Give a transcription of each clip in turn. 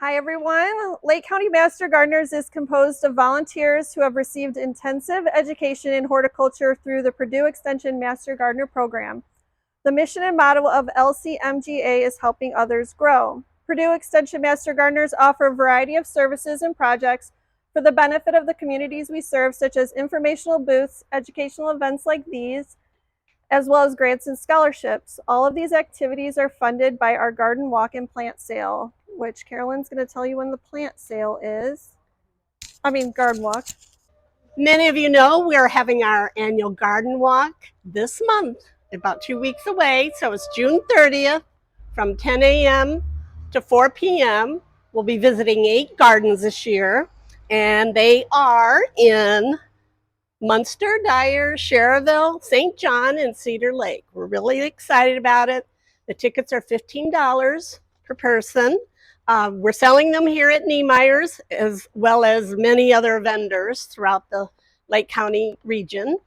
Hi everyone. Lake County Master Gardeners is composed of volunteers who have received intensive education in horticulture through the Purdue Extension Master Gardener Program. The mission and motto of LCMGA is helping others grow. Purdue Extension Master Gardeners offer a variety of services and projects for the benefit of the communities we serve, such as informational booths, educational events like these, as well as grants and scholarships. All of these activities are funded by our garden walk and plant sale, which Carolyn's going to tell you when the plant sale is. Garden walk. Many of you know we are having our annual garden walk this month, about 2 weeks away. So it's June 30th from 10 a.m. to 4 p.m. We'll be visiting 8 gardens this year, and they are in Munster, Dyer, Cherville, St. John, and Cedar Lake. We're really excited about it. The tickets are $15 per person. We're selling them here at Niemeyer's, as well as many other vendors throughout the Lake County region.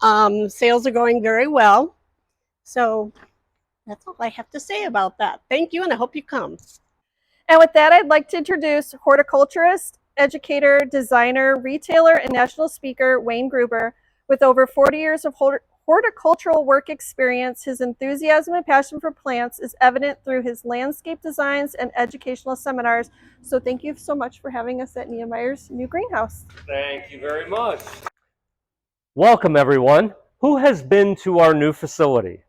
Sales are going very well. So that's all I have to say about that. Thank you, and I hope you come. And with that, I'd like to introduce horticulturist, educator, designer, retailer, and national speaker Wayne Gruber. With over 40 years of horticultural work experience, his enthusiasm and passion for plants is evident through his landscape designs and educational seminars. So thank you so much for having us at Niemeyer's new greenhouse. Thank you very much. Welcome, everyone. Who has been to our new facility?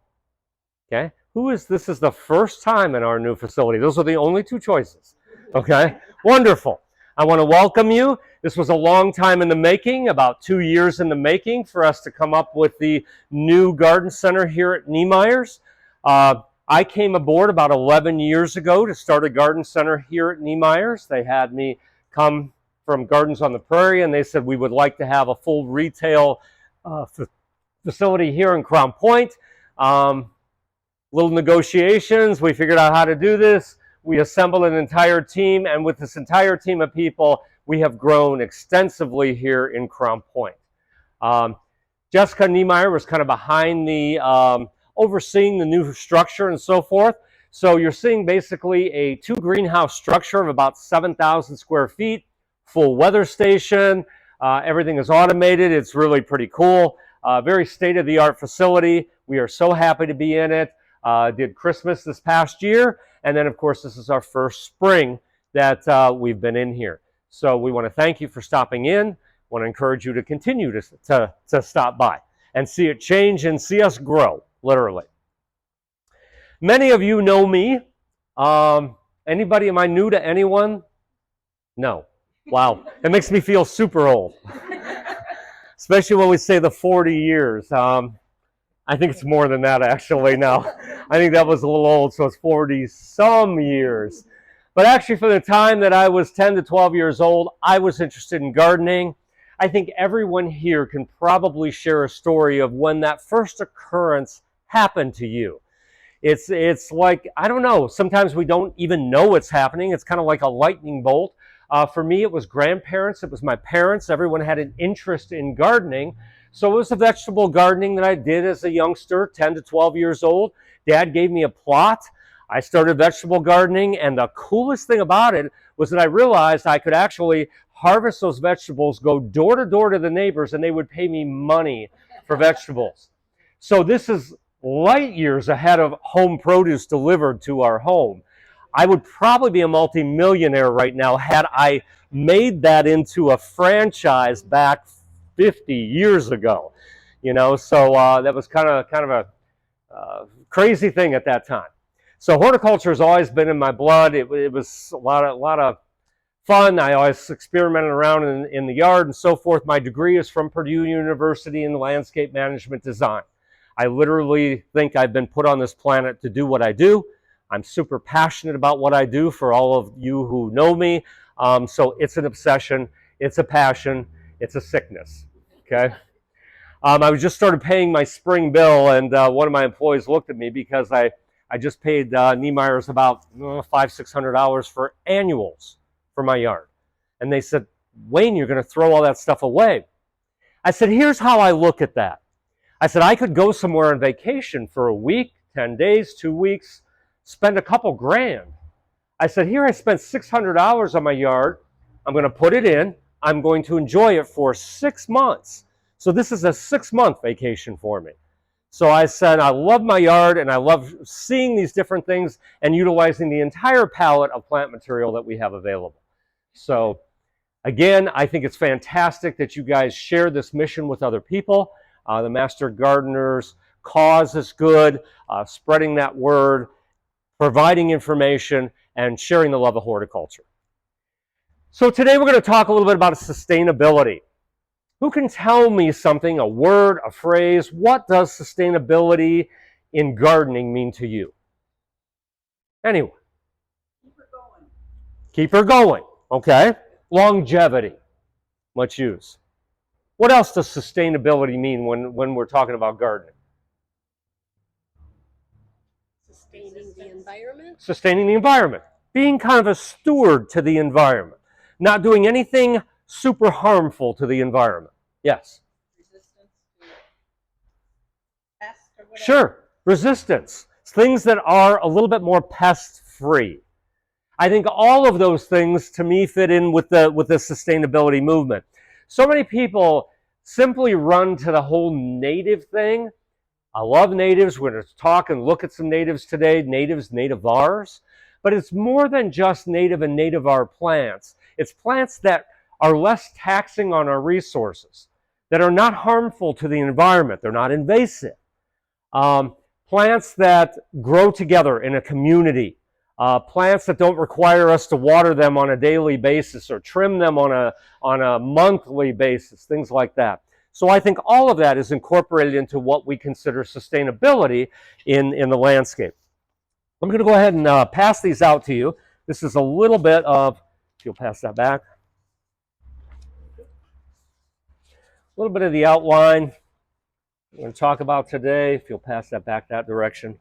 Okay. This is the first time in our new facility. Those are the only 2 choices. Okay. Wonderful. I want to welcome you. This was a long time in the making, about 2 years in the making, for us to come up with the new garden center here at Niemeyer's. I came aboard about 11 years ago to start a garden center here at Niemeyer's. They had me come from Gardens on the Prairie, and they said we would like to have a full retail facility here in Crown Point. Little negotiations, we figured out how to do this. We assembled an entire team, and with this entire team of people, we have grown extensively here in Crown Point. Jessica Niemeyer was kind of behind the overseeing the new structure and so forth. So you're seeing basically a 2 greenhouse structure of about 7,000 square feet, full weather station. Everything is automated. It's really pretty cool. Very state-of-the-art facility. We are so happy to be in it. Did Christmas this past year. And then, of course, this is our first spring that we've been in here. So we want to thank you for stopping in. Want to encourage you to continue to stop by and see it change and see us grow, literally. Many of you know me. Anybody, am I new to anyone? No. Wow. It makes me feel super old. Especially when we say the 40 years. I think it's more than that, actually, now. I think that was a little old, so it's 40-some years. But actually, for the time that I was 10 to 12 years old, I was interested in gardening. I think everyone here can probably share a story of when that first occurrence happened to you. It's like, I don't know, sometimes we don't even know it's happening. It's kind of like a lightning bolt. For me, it was grandparents, it was my parents. Everyone had an interest in gardening. So it was a vegetable gardening that I did as a youngster, 10 to 12 years old. Dad gave me a plot. I started vegetable gardening, and the coolest thing about it was that I realized I could actually harvest those vegetables, go door to door to the neighbors, and they would pay me money for vegetables. So this is light years ahead of home produce delivered to our home. I would probably be a multi-millionaire right now had I made that into a franchise back 50 years ago, so that was kind of a crazy thing at that time. So horticulture has always been in my blood. It was a lot of fun. I always experimented around in the yard and so forth. My degree is from Purdue University in landscape management design. I literally think I've been put on this planet to do what I do. I'm super passionate about what I do, for all of you who know me. So it's an obsession, it's a passion, it's a sickness. Okay. I just started paying my spring bill, and one of my employees looked at me because I just paid Niemeyer's about $500-600 for annuals for my yard. And they said, Wayne, you're going to throw all that stuff away. I said, here's how I look at that. I said, I could go somewhere on vacation for a week, 10 days, 2 weeks, spend a couple grand. I said, here I spent $600 on my yard. I'm going to put it in. I'm going to enjoy it for 6 months. So this is a 6-month vacation for me. So I said, I love my yard and I love seeing these different things and utilizing the entire palette of plant material that we have available. So again, I think it's fantastic that you guys share this mission with other people. The Master Gardeners cause is good, spreading that word, providing information, and sharing the love of horticulture. So today we're going to talk a little bit about sustainability. Who can tell me something, a word, a phrase? What does sustainability in gardening mean to you? Anyone? Keep her going. Keep her going. Okay. Longevity. Much use. What else does sustainability mean when we're talking about gardening? Sustaining the environment. Sustaining the environment. Being kind of a steward to the environment. Not doing anything super harmful to the environment. Yes? Resistance to pests or whatever. Sure. Resistance. Things that are a little bit more pest-free. I think all of those things, to me, fit in with the sustainability movement. So many people simply run to the whole native thing. I love natives. We're going to talk and look at some natives today, natives, nativars. But it's more than just native and nativar plants. It's plants that are less taxing on our resources, that are not harmful to the environment. They're not invasive. Plants that grow together in a community. Plants that don't require us to water them on a daily basis or trim them on a monthly basis, things like that. So I think all of that is incorporated into what we consider sustainability in the landscape. I'm going to go ahead and pass these out to you. This is a little bit of, if you'll pass that back, a little bit of the outline we're going to talk about today, if you'll pass that back that direction.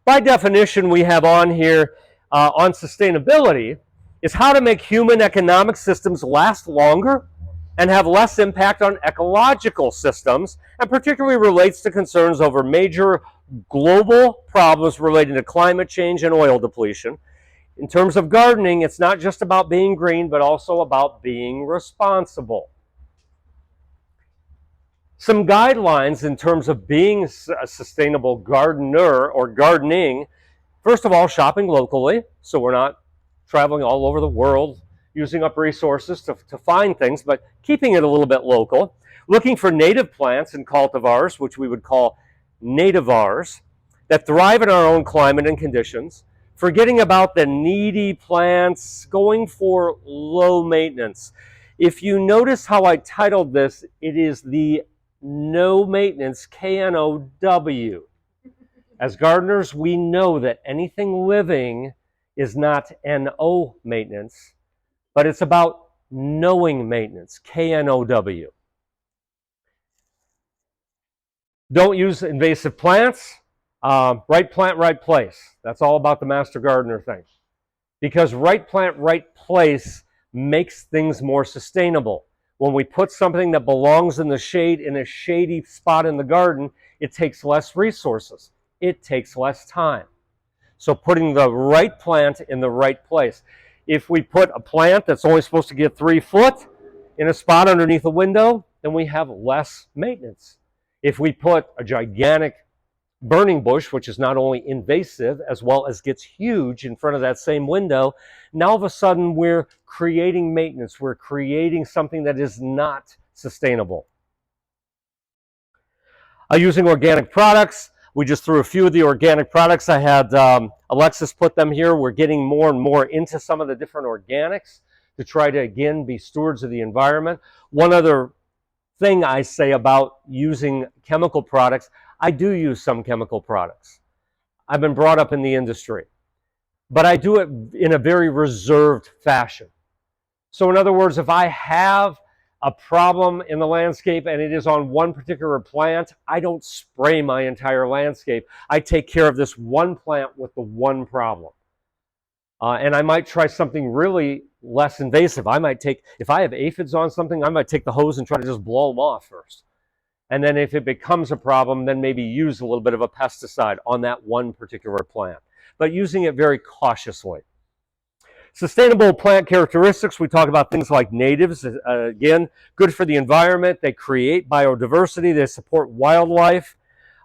By definition, we have on here, on sustainability, is how to make human economic systems last longer and have less impact on ecological systems, and particularly relates to concerns over major global problems relating to climate change and oil depletion. In terms of gardening, it's not just about being green, but also about being responsible. Some guidelines in terms of being a sustainable gardener or gardening. First of all, shopping locally, so we're not traveling all over the world, using up resources to find things, but keeping it a little bit local. Looking for native plants and cultivars, which we would call nativars, that thrive in our own climate and conditions. Forgetting about the needy plants, going for low maintenance. If you notice how I titled this, it is the no maintenance, K-N-O-W. As gardeners, we know that anything living is not N-O maintenance, but it's about knowing maintenance, K-N-O-W. Don't use invasive plants. Right plant, right place. That's all about the Master Gardener thing. Because right plant, right place makes things more sustainable. When we put something that belongs in the shade in a shady spot in the garden, it takes less resources. It takes less time. So putting the right plant in the right place. If we put a plant that's only supposed to get 3 foot in a spot underneath a window, then we have less maintenance. If we put a gigantic burning bush, which is not only invasive as well as gets huge in front of that same window, now all of a sudden we're creating maintenance. We're creating something that is not sustainable. Using organic products, we just threw a few of the organic products. I had Alexis put them here. We're getting more and more into some of the different organics to try to, again, be stewards of the environment. One other thing I say about using chemical products, I do use some chemical products. I've been brought up in the industry, but I do it in a very reserved fashion. So in other words, if I have a problem in the landscape and it is on one particular plant, I don't spray my entire landscape. I take care of this one plant with the one problem. And I might try something really less invasive. I might take, if I have aphids on something, I might take the hose and try to just blow them off first. And then if it becomes a problem, then maybe use a little bit of a pesticide on that one particular plant, but using it very cautiously. Sustainable plant characteristics, we talk about things like natives, again, good for the environment. They create biodiversity, they support wildlife.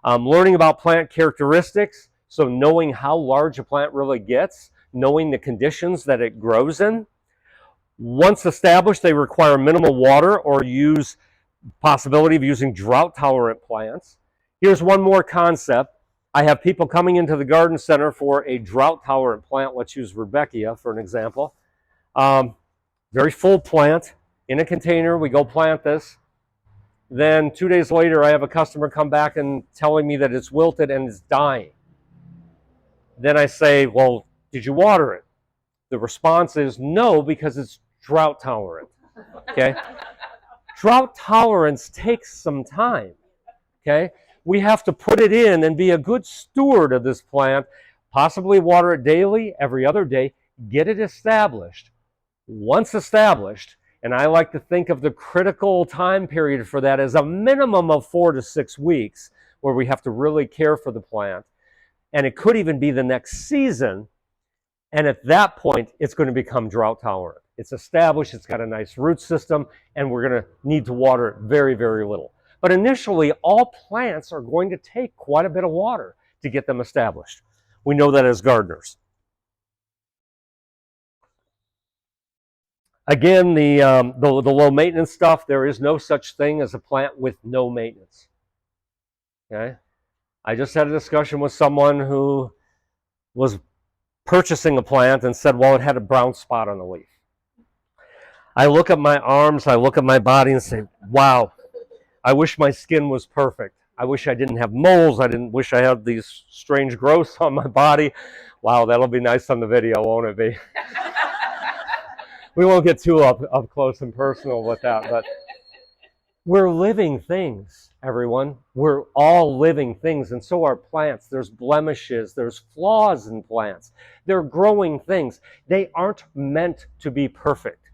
Learning about plant characteristics, so knowing how large a plant really gets, knowing the conditions that it grows in. Once established, they require minimal water or use possibility of using drought-tolerant plants. Here's one more concept. I have people coming into the garden center for a drought-tolerant plant. Let's use Rudbeckia for an example. Very full plant in a container. We go plant this. Then 2 days later, I have a customer come back and telling me that it's wilted and it's dying. Then I say, well, did you water it? The response is no, because it's drought tolerant. Okay? Drought tolerance takes some time. Okay? We have to put it in and be a good steward of this plant, possibly water it daily, every other day, get it established. Once established, and I like to think of the critical time period for that as a minimum of 4 to 6 weeks, where we have to really care for the plant. And it could even be the next season. And at that point, it's going to become drought tolerant. It's established, it's got a nice root system, and we're going to need to water it very, very little. But initially, all plants are going to take quite a bit of water to get them established. We know that as gardeners. Again, the low maintenance stuff, there is no such thing as a plant with no maintenance. Okay? I just had a discussion with someone who was purchasing a plant and said, well, it had a brown spot on the leaf. I look at my arms, I look at my body and say, wow, I wish my skin was perfect. I wish I didn't have moles. I didn't wish I had these strange growths on my body. Wow, that'll be nice on the video, won't it be? We won't get too up close and personal with that, but we're living things, everyone. We're all living things, and so are plants. There's blemishes, there's flaws in plants. They're growing things. They aren't meant to be perfect.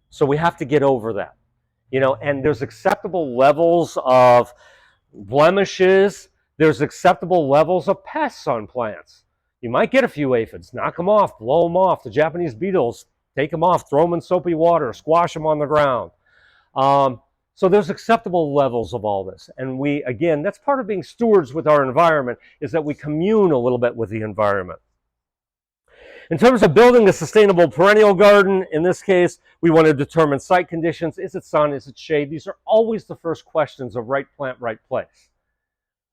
So we have to get over that. You know, and there's acceptable levels of blemishes. There's acceptable levels of pests on plants. You might get a few aphids, knock them off, blow them off. The Japanese beetles, take them off, throw them in soapy water, squash them on the ground. So there's acceptable levels of all this. And we, again, that's part of being stewards with our environment, is that we commune a little bit with the environment. In terms of building a sustainable perennial garden, in this case, we want to determine site conditions. Is it sun? Is it shade? These are always the first questions of right plant, right place.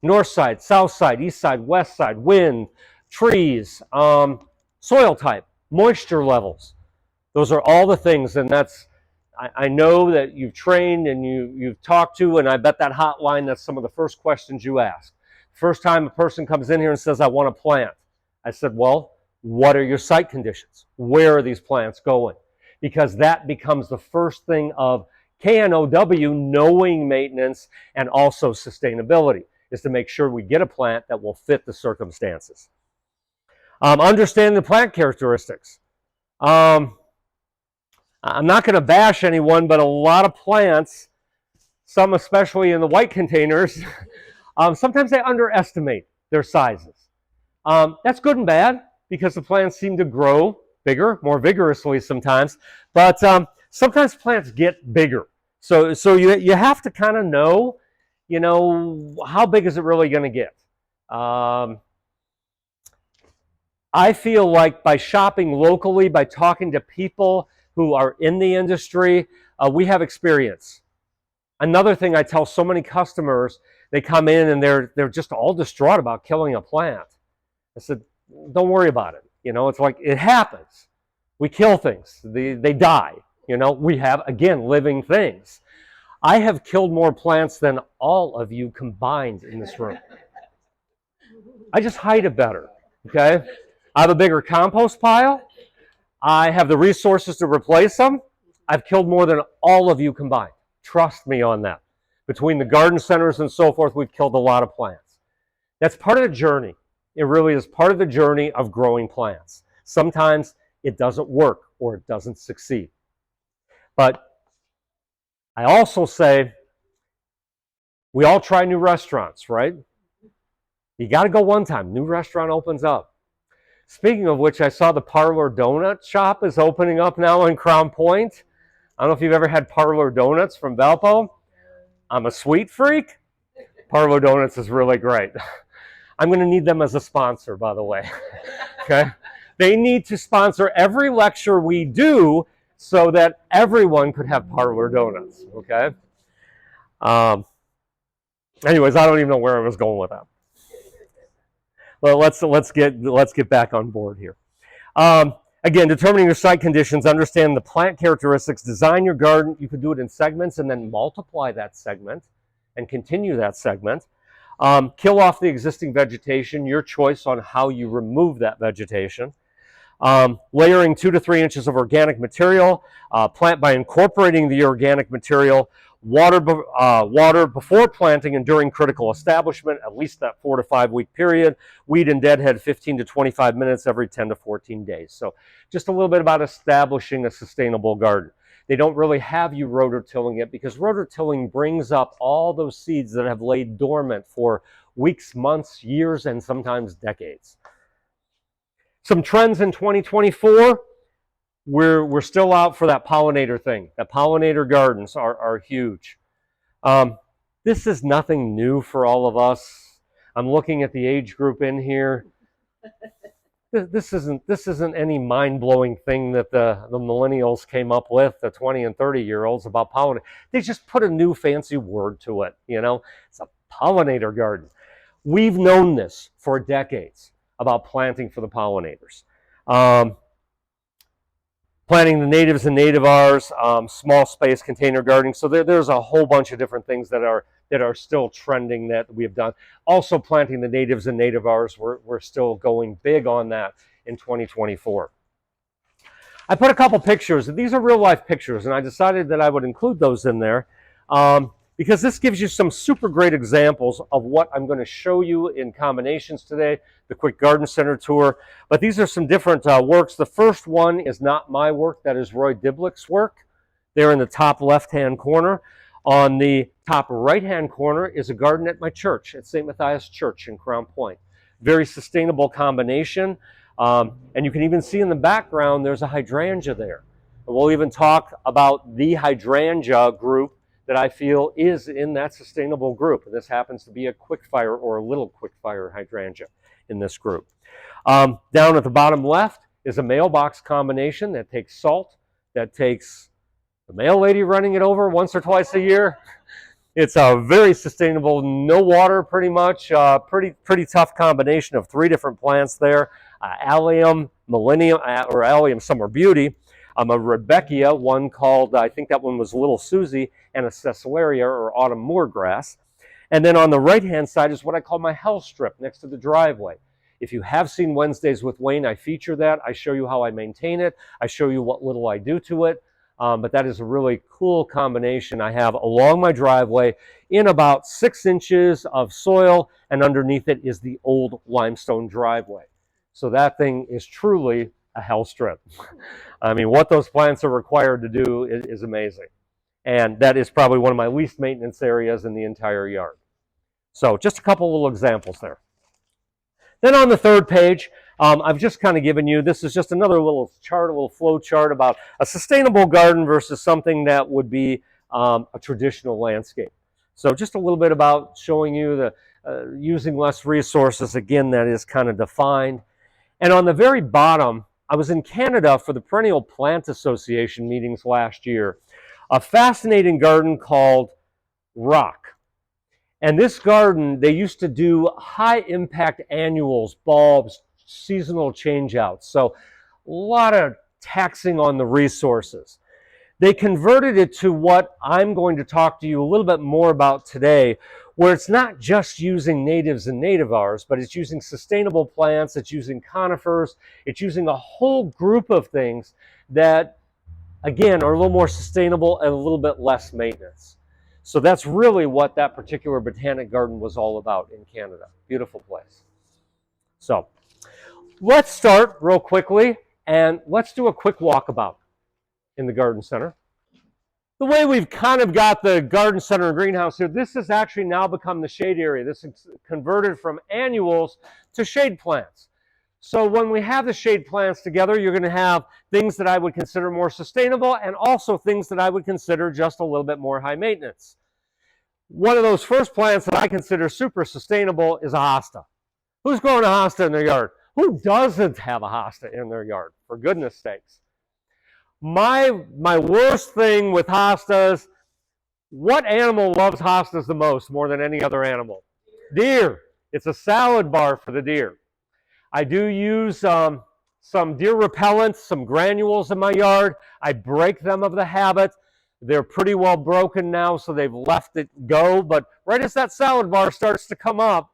North side, south side, east side, west side, wind, trees, soil type, moisture levels. Those are all the things, and that's, I know that you've trained and you've talked to, and I bet that hotline, that's some of the first questions you ask. First time a person comes in here and says, I want a plant. I said, well, what are your site conditions? Where are these plants going? Because that becomes the first thing of KNOW, knowing maintenance and also sustainability, is to make sure we get a plant that will fit the circumstances. Understand the plant characteristics. I'm not going to bash anyone, but a lot of plants, some especially in the white containers, sometimes they underestimate their sizes. That's good and bad, because the plants seem to grow bigger, more vigorously sometimes, but sometimes plants get bigger. So you have to kind of know, you know, how big is it really going to get? I feel like by shopping locally, by talking to people who are in the industry, we have experience. Another thing I tell so many customers, they come in and they're just all distraught about killing a plant. I said, don't worry about it. You know, it's like, it happens. We kill things. They die. You know, we have, again, living things. I have killed more plants than all of you combined in this room. I just hide it better, okay? I have a bigger compost pile. I have the resources to replace them. I've killed more than all of you combined. Trust me on that. Between the garden centers and so forth, we've killed a lot of plants. That's part of the journey. It really is part of the journey of growing plants. Sometimes it doesn't work or it doesn't succeed. But I also say, We all try new restaurants, right? You got to go one time. New restaurant opens up. Speaking of which, I saw the Parlor Donut shop is opening up now in Crown Point. I don't know if you've ever had Parlor Donuts from Valpo. I'm a sweet freak. Parlor Donuts is really great. I'm going to need them as a sponsor, by the way. Okay? They need to sponsor every lecture we do so that everyone could have Parlor Donuts. Okay? Anyways, I don't even know where I was going with that. Well, let's get back on board here. Again, determining your site conditions, understand the plant characteristics, design your garden. You could do it in segments and then multiply that segment and continue that segment. Kill off the existing vegetation, your choice on how you remove that vegetation. Layering 2 to 3 inches of organic material, plant by incorporating the organic material, water before planting and during critical establishment, at least that 4 to 5 week period, weed and deadhead 15 to 25 minutes every 10 to 14 days. So just a little bit about establishing a sustainable garden. They don't really have you rototilling it because rototilling brings up all those seeds that have laid dormant for weeks, months, years, and sometimes decades. Some trends in 2024, we're still out for that pollinator thing. The pollinator gardens are huge. This is nothing new for all of us. I'm looking at the age group in here. This isn't any mind-blowing thing that the millennials came up with, the 20 and 30-year-olds about pollinator. They just put a new fancy word to it, you know? It's a pollinator garden. We've known this for decades about planting for the pollinators. Planting the natives and nativars, small space container gardening. So there's a whole bunch of different things that are still trending that we have done. Also planting the natives and nativars, we're still going big on that in 2024. I put a couple pictures. These are real life pictures, and I decided that I would include those in there because this gives you some super great examples of what I'm going to show you in combinations today, the quick garden center tour. But these are some different works. The first one is not my work. That is Roy Diblick's work. There in the top left-hand corner. On the top right-hand corner is a garden at my church, at St. Matthias Church in Crown Point. Very sustainable combination. And you can even see in the background there's a hydrangea there. And we'll even talk about the hydrangea group that I feel is in that sustainable group. And this happens to be a quickfire or a little quickfire hydrangea in this group. Down at the bottom left is a mailbox combination that takes salt, that takes the mail lady running it over once or twice a year. It's a very sustainable, no water pretty much, pretty tough combination of 3 different plants there. Allium, Millennium, or Allium Summer Beauty, a Rebecca, one called, I think that one was Little Susie, and a Cecularia or Autumn Moor grass. And then on the right-hand side is what I call my hell strip next to the driveway. If you have seen Wednesdays with Wayne, I feature that. I show you how I maintain it. I show you what little I do to it. But that is a really cool combination I have along my driveway in about 6 inches of soil, and underneath it is the old limestone driveway. So that thing is truly a hell strip. I mean, what those plants are required to do is amazing. And that is probably one of my least maintenance areas in the entire yard. So just a couple little examples there. Then on the third page, I've just kind of given you, this is just another little chart, a little flow chart about a sustainable garden versus something that would be a traditional landscape. So just a little bit about showing you the using less resources. Again, that is kind of defined. And on the very bottom, I was in Canada for the Perennial Plant Association meetings last year. A fascinating garden called Rock. And this garden, they used to do high impact annuals, bulbs, seasonal changeouts. So a lot of taxing on the resources. They converted it to what I'm going to talk to you a little bit more about today, where it's not just using natives and nativars, but it's using sustainable plants, it's using conifers, it's using a whole group of things that, again, are a little more sustainable and a little bit less maintenance. So that's really what that particular botanic garden was all about in Canada. Beautiful place. So let's start real quickly and let's do a quick walkabout in the garden center. The way we've kind of got the garden center and greenhouse here, this has actually now become the shade area. This is converted from annuals to shade plants. So when we have the shade plants together, you're going to have things that I would consider more sustainable and also things that I would consider just a little bit more high maintenance. One of those first plants that I consider super sustainable is a hosta. Who's growing a hosta in their yard? Who doesn't have a hosta in their yard, for goodness sakes? My worst thing with hostas, what animal loves hostas the most more than any other animal? Deer. It's a salad bar for the deer. I do use some deer repellent, some granules in my yard. I break them of the habit. They're pretty well broken now, so they've left it go. But right as that salad bar starts to come up,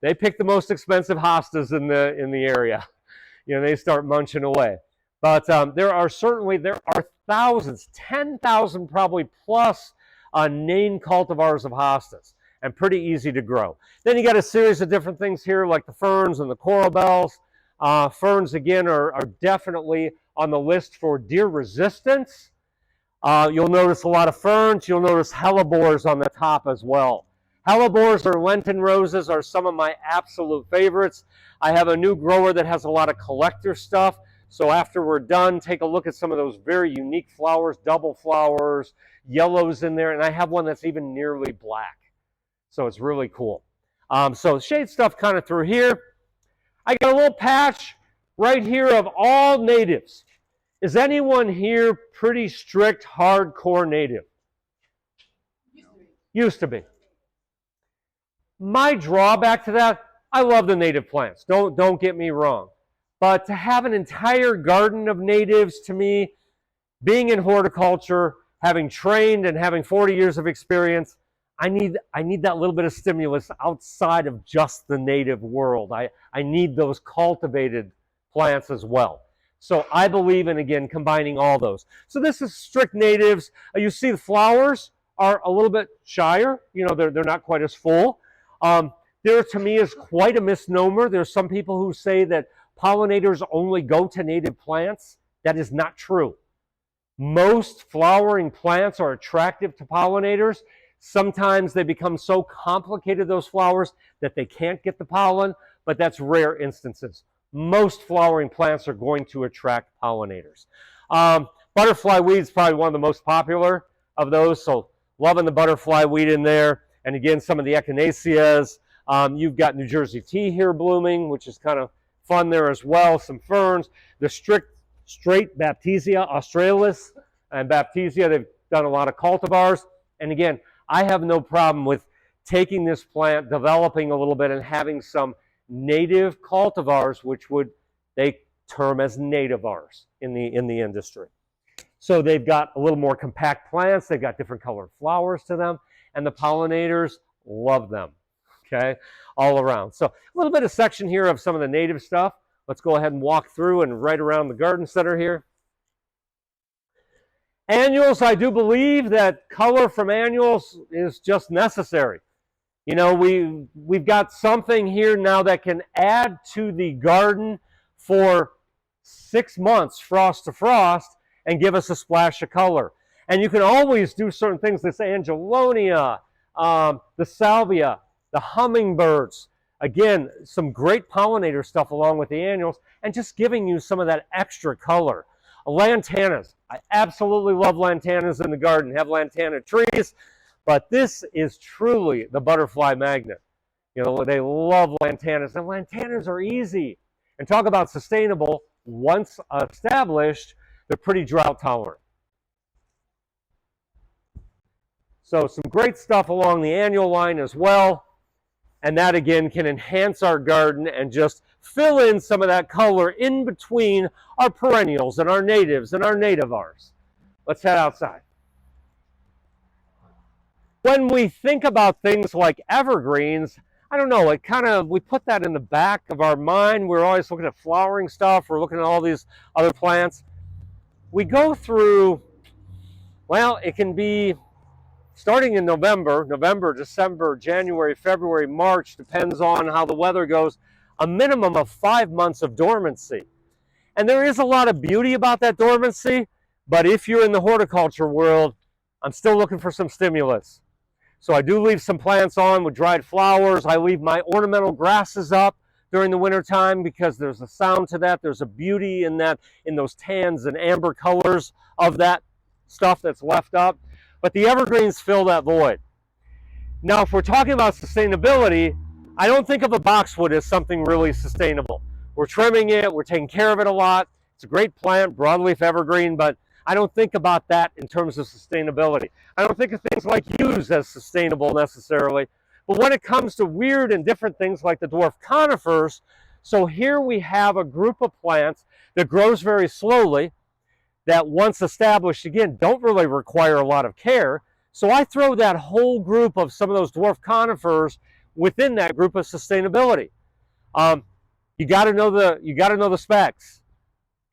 they pick the most expensive hostas in the area. You know, they start munching away. But there are thousands, 10,000 probably plus named cultivars of hostas, and pretty easy to grow. Then you got a series of different things here like the ferns and the coral bells. Ferns, again, are definitely on the list for deer resistance. You'll notice a lot of ferns. You'll notice hellebores on the top as well. Hellebores or Lenten roses are some of my absolute favorites. I have a new grower that has a lot of collector stuff. So after we're done, take a look at some of those very unique flowers, double flowers, yellows in there. And I have one that's even nearly black. So it's really cool. So shade stuff kind of through here. I got a little patch right here of all natives. Is anyone here pretty strict, hardcore native? Used to be. My drawback to that, I love the native plants. Don't get me wrong. But to have an entire garden of natives, to me, being in horticulture, having trained and having 40 years of experience, I need that little bit of stimulus outside of just the native world. I need those cultivated plants as well. So I believe in, again, combining all those. So this is strict natives. You see the flowers are a little bit shyer. You know, they're not quite as full. There, to me, is quite a misnomer. There's some people who say that pollinators only go to native plants. That is not true. Most flowering plants are attractive to pollinators. Sometimes they become so complicated, those flowers, that they can't get the pollen, but that's rare instances. Most flowering plants are going to attract pollinators. Butterfly weed is probably one of the most popular of those, so loving the butterfly weed in there. And again, some of the echinaceas. You've got New Jersey tea here blooming, which is kind of fun there as well. Some ferns. The straight Baptisia australis and Baptisia, they've done a lot of cultivars. And again, I have no problem with taking this plant, developing a little bit, and having some native cultivars, which they term as nativars in the industry. So they've got a little more compact plants. They've got different colored flowers to them, and the pollinators love them. Okay, all around. So a little bit of section here of some of the native stuff. Let's go ahead and walk through and right around the garden center here. Annuals, I do believe that color from annuals is just necessary. You know, we've got something here now that can add to the garden for 6 months, frost to frost, and give us a splash of color. And you can always do certain things, this angelonia, the salvia, the hummingbirds. Again, some great pollinator stuff along with the annuals, and just giving you some of that extra color. Lantanas. I absolutely love lantanas in the garden, have lantana trees, but this is truly the butterfly magnet. You know, they love lantanas, and lantanas are easy. And talk about sustainable, once established, they're pretty drought tolerant. So some great stuff along the annual line as well. And that, again, can enhance our garden and just fill in some of that color in between our perennials and our natives and our nativars. Let's head outside. When we think about things like evergreens, I don't know, we put that in the back of our mind. We're always looking at flowering stuff. We're looking at all these other plants. We go through, well, it can be starting in November, December, January, February, March, depends on how the weather goes, a minimum of 5 months of dormancy. And there is a lot of beauty about that dormancy, but if you're in the horticulture world, I'm still looking for some stimulus. So I do leave some plants on with dried flowers. I leave my ornamental grasses up during the wintertime because there's a sound to that. There's a beauty in that, in those tans and amber colors of that stuff that's left up. But the evergreens fill that void. Now, if we're talking about sustainability, I don't think of a boxwood as something really sustainable. We're trimming it, we're taking care of it a lot. It's a great plant, broadleaf evergreen, but I don't think about that in terms of sustainability. I don't think of things like yews as sustainable necessarily. But when it comes to weird and different things like the dwarf conifers, so here we have a group of plants that grows very slowly, that once established, again, don't really require a lot of care. So I throw that whole group of some of those dwarf conifers within that group of sustainability. You got to know the specs.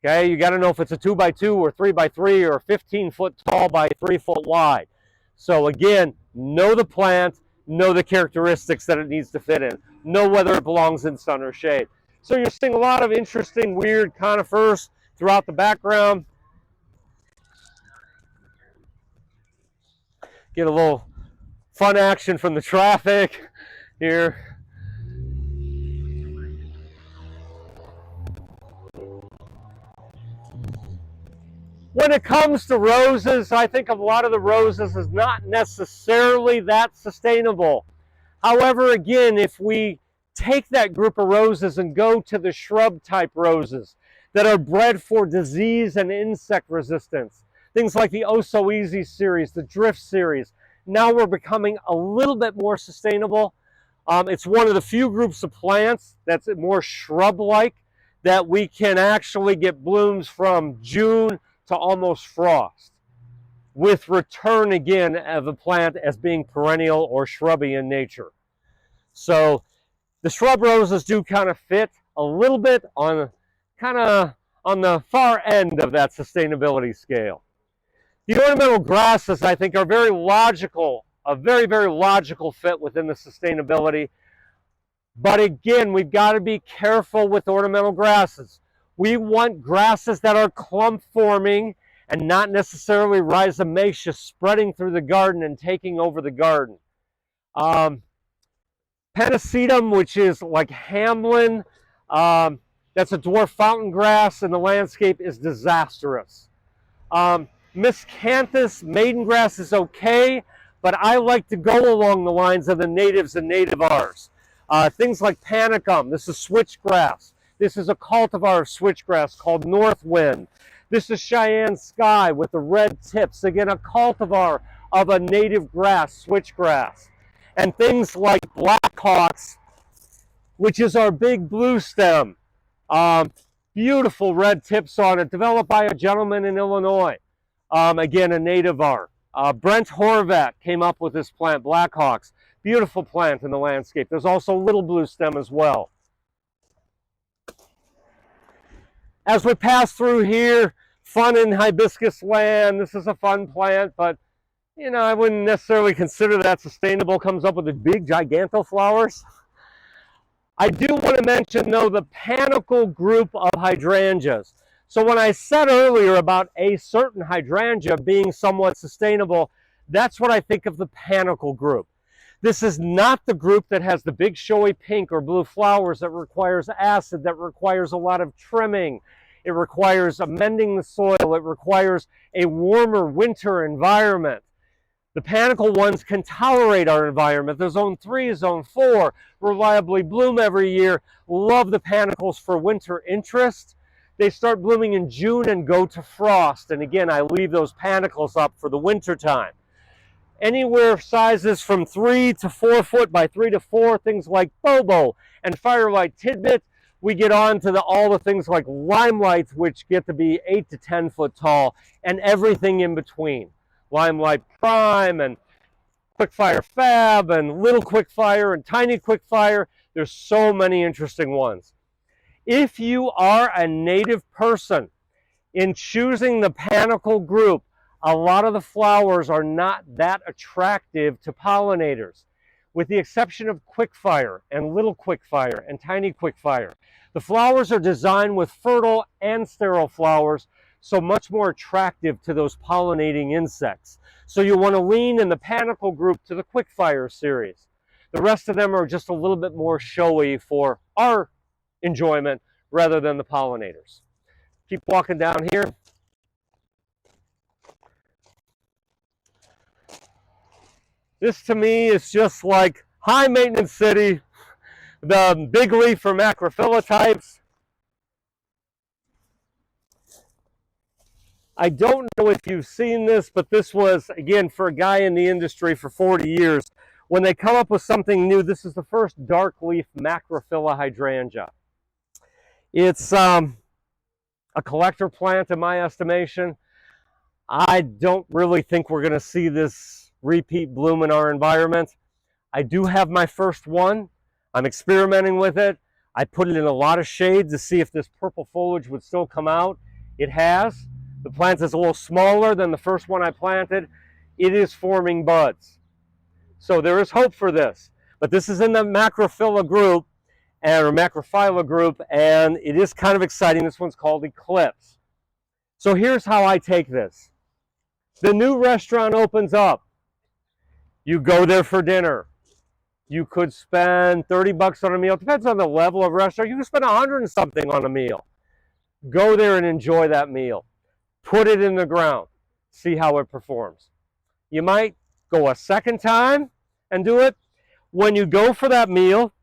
Okay, you got to know if it's a 2x2 or 3x3 or 15 foot tall by 3 foot wide. So again, know the plant, know the characteristics that it needs to fit in, know whether it belongs in sun or shade. So you're seeing a lot of interesting, weird conifers throughout the background. Get a little fun action from the traffic here. When it comes to roses, I think of a lot of the roses as not necessarily that sustainable. However, again, if we take that group of roses and go to the shrub type roses that are bred for disease and insect resistance, things like the Oh So Easy series, the Drift series, now we're becoming a little bit more sustainable. It's one of the few groups of plants that's more shrub-like that we can actually get blooms from June to almost frost, with return again of the plant as being perennial or shrubby in nature. So the shrub roses do kind of fit a little bit on the far end of that sustainability scale. The ornamental grasses, I think, are very logical, a very, very logical fit within the sustainability. But again, we've got to be careful with ornamental grasses. We want grasses that are clump forming and not necessarily rhizomaceous, spreading through the garden and taking over the garden. Pennisetum, which is like Hamlin, that's a dwarf fountain grass in the landscape, is disastrous. Miscanthus maiden grass is okay, but I like to go along the lines of the natives and nativars. Things like panicum, this is switchgrass. This is a cultivar of switchgrass called Northwind. This is Cheyenne Sky with the red tips, again a cultivar of a native grass, switchgrass. And things like Blackhawks, which is our big blue stem. Beautiful red tips on it, developed by a gentleman in Illinois. Again, a nativar. Brent Horvat came up with this plant, Blackhawks. Beautiful plant in the landscape. There's also little blue stem as well. As we pass through here, fun in hibiscus land. This is a fun plant, but you know, I wouldn't necessarily consider that sustainable. Comes up with the big gigantoflowers. I do want to mention, though, the panicle group of hydrangeas. So when I said earlier about a certain hydrangea being somewhat sustainable, that's what I think of the panicle group. This is not the group that has the big showy pink or blue flowers that requires acid, that requires a lot of trimming. It requires amending the soil. It requires a warmer winter environment. The panicle ones can tolerate our environment. The zone 3, zone 4 reliably bloom every year. Love the panicles for winter interest. They start blooming in June and go to frost. And again, I leave those panicles up for the winter time. Anywhere sizes from 3 to 4 foot by 3 to 4, things like Bobo and Firelight Tidbit. We get on to all the things like Limelight, which get to be 8 to 10 foot tall, and everything in between. Limelight Prime and Quickfire Fab and Little Quickfire and Tiny Quickfire. There's so many interesting ones. If you are a native person, in choosing the panicle group, a lot of the flowers are not that attractive to pollinators, with the exception of Quickfire and Little Quickfire and Tiny Quickfire. The flowers are designed with fertile and sterile flowers so much more attractive to those pollinating insects. So you want to lean in the panicle group to the quickfire series. The rest of them are just a little bit more showy for our enjoyment rather than the pollinators. Keep walking down here. This to me is just like high maintenance city, the big leaf for macrophylla types. I don't know if you've seen this, but this was, again, for a guy in the industry for 40 years. When they come up with something new, this is the first dark leaf macrophylla hydrangea. It's a collector plant in my estimation. I don't really think we're going to see this repeat bloom in our environment. I do have my first one. I'm experimenting with it. I put it in a lot of shade to see if this purple foliage would still come out. It has. The plant is a little smaller than the first one I planted. It is forming buds. So there is hope for this. But this is in the macrophylla group, or macrophylla group, and it is kind of exciting. This one's called Eclipse. So here's how I take this. The new restaurant opens up. You go there for dinner. You could spend 30 bucks on a meal. It depends on the level of restaurant. You can spend 100 and something on a meal. Go there and enjoy that meal. Put it in the ground. See how it performs. You might go a second time and do it. When you go for that meal,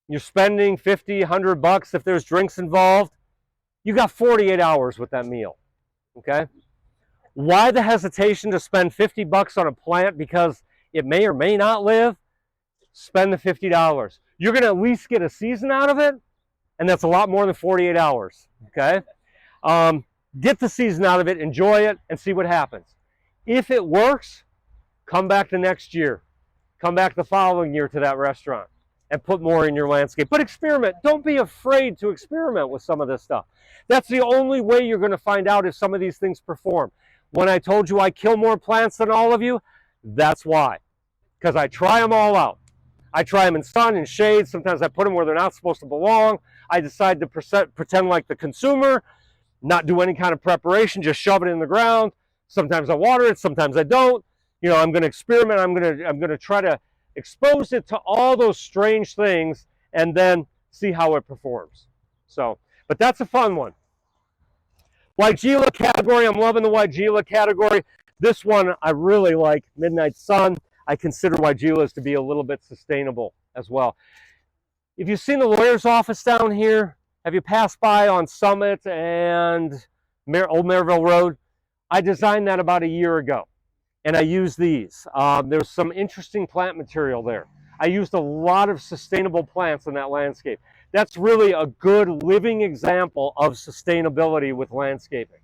you're spending 50, 100 bucks if there's drinks involved. You got 48 hours with that meal. Okay? Why the hesitation to spend 50 bucks on a plant because it may or may not live? Spend the $50. You're going to at least get a season out of it, and that's a lot more than 48 hours. Okay? Get the season out of it, enjoy it, and see what happens. If it works, come back the next year. Come back the following year to that restaurant and put more in your landscape. But experiment. Don't be afraid to experiment with some of this stuff. That's the only way you're going to find out if some of these things perform. When I told you I kill more plants than all of you, that's why. Because I try them all out. I try them in sun and shade. Sometimes I put them where they're not supposed to belong. I decide to pretend like the consumer, not do any kind of preparation, just shove it in the ground. Sometimes I water it, sometimes I don't. You know, I'm going to experiment. I'm going to try to expose it to all those strange things and then see how it performs. So, but that's a fun one. Weigela category, I'm loving the Weigela category. This one I really like, Midnight Sun. I consider Weigelas to be a little bit sustainable as well. If you've seen the lawyer's office down here, have you passed by on Summit and Old Maryville Road? I designed that about a year ago, and I used these. There's some interesting plant material there. I used a lot of sustainable plants in that landscape. That's really a good living example of sustainability with landscaping.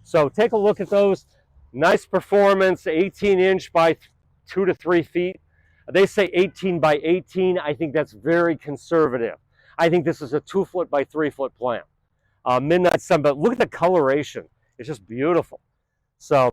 So take a look at those. Nice performance, 18-inch by 2 to 3 feet. They say 18 by 18. I think that's very conservative. I think this is a 2-foot by 3-foot plant. Midnight Sun, but look at the coloration. It's just beautiful. So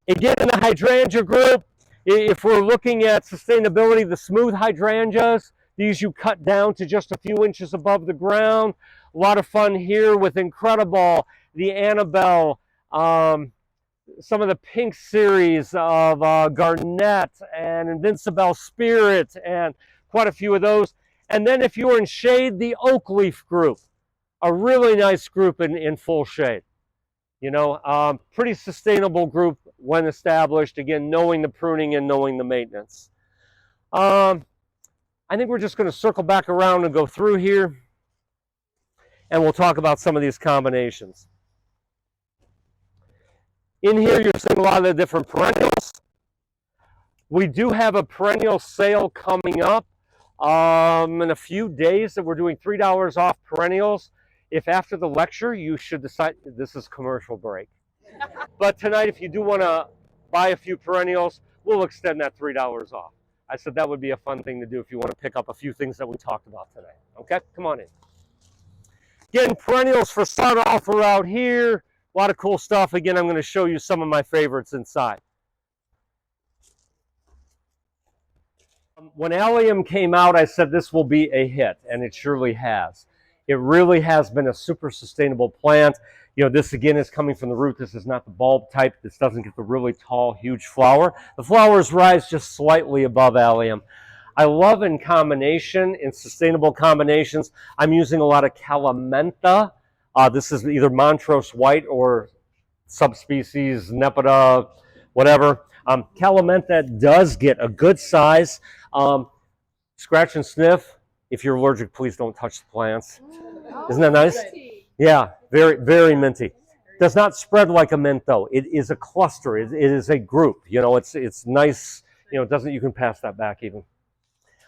again, in the hydrangea group, if we're looking at sustainability, the smooth hydrangeas, these you cut down to just a few inches above the ground. A lot of fun here with Incredible, the Annabelle, some of the pink series of Garnett and Invincible Spirit, and quite a few of those. And then if you're in shade, the Oak Leaf group, a really nice group in full shade. You know, pretty sustainable group when established, again, knowing the pruning and knowing the maintenance. I think we're just going to circle back around and go through here, and we'll talk about some of these combinations. In here, you're seeing a lot of the different perennials. We do have a perennial sale coming up in a few days that we're doing $3 off perennials. If after the lecture you should decide, this is commercial break. But tonight, if you do want to buy a few perennials, we'll extend that $3 off. I said that would be a fun thing to do if you want to pick up a few things that we talked about today. Okay, come on in. Again, perennials for sun all throughout here. A lot of cool stuff. Again, I'm going to show you some of my favorites inside. When Allium came out, I said this will be a hit, and it surely has. It really has been a super sustainable plant. You know, this again is coming from the root. This is not the bulb type. This doesn't get the really tall, huge flower. The flowers rise just slightly above allium. I love in combination, in sustainable combinations, I'm using a lot of Calamenta. This is either Montrose White or subspecies Nepeta, whatever. Calamenta does get a good size. Scratch and sniff. If you're allergic, please don't touch the plants. Isn't that nice? Yeah, very, very minty. Does not spread like a mint though. It is a cluster. It is a group. You know, it's nice. You know, it doesn't. You can pass that back even.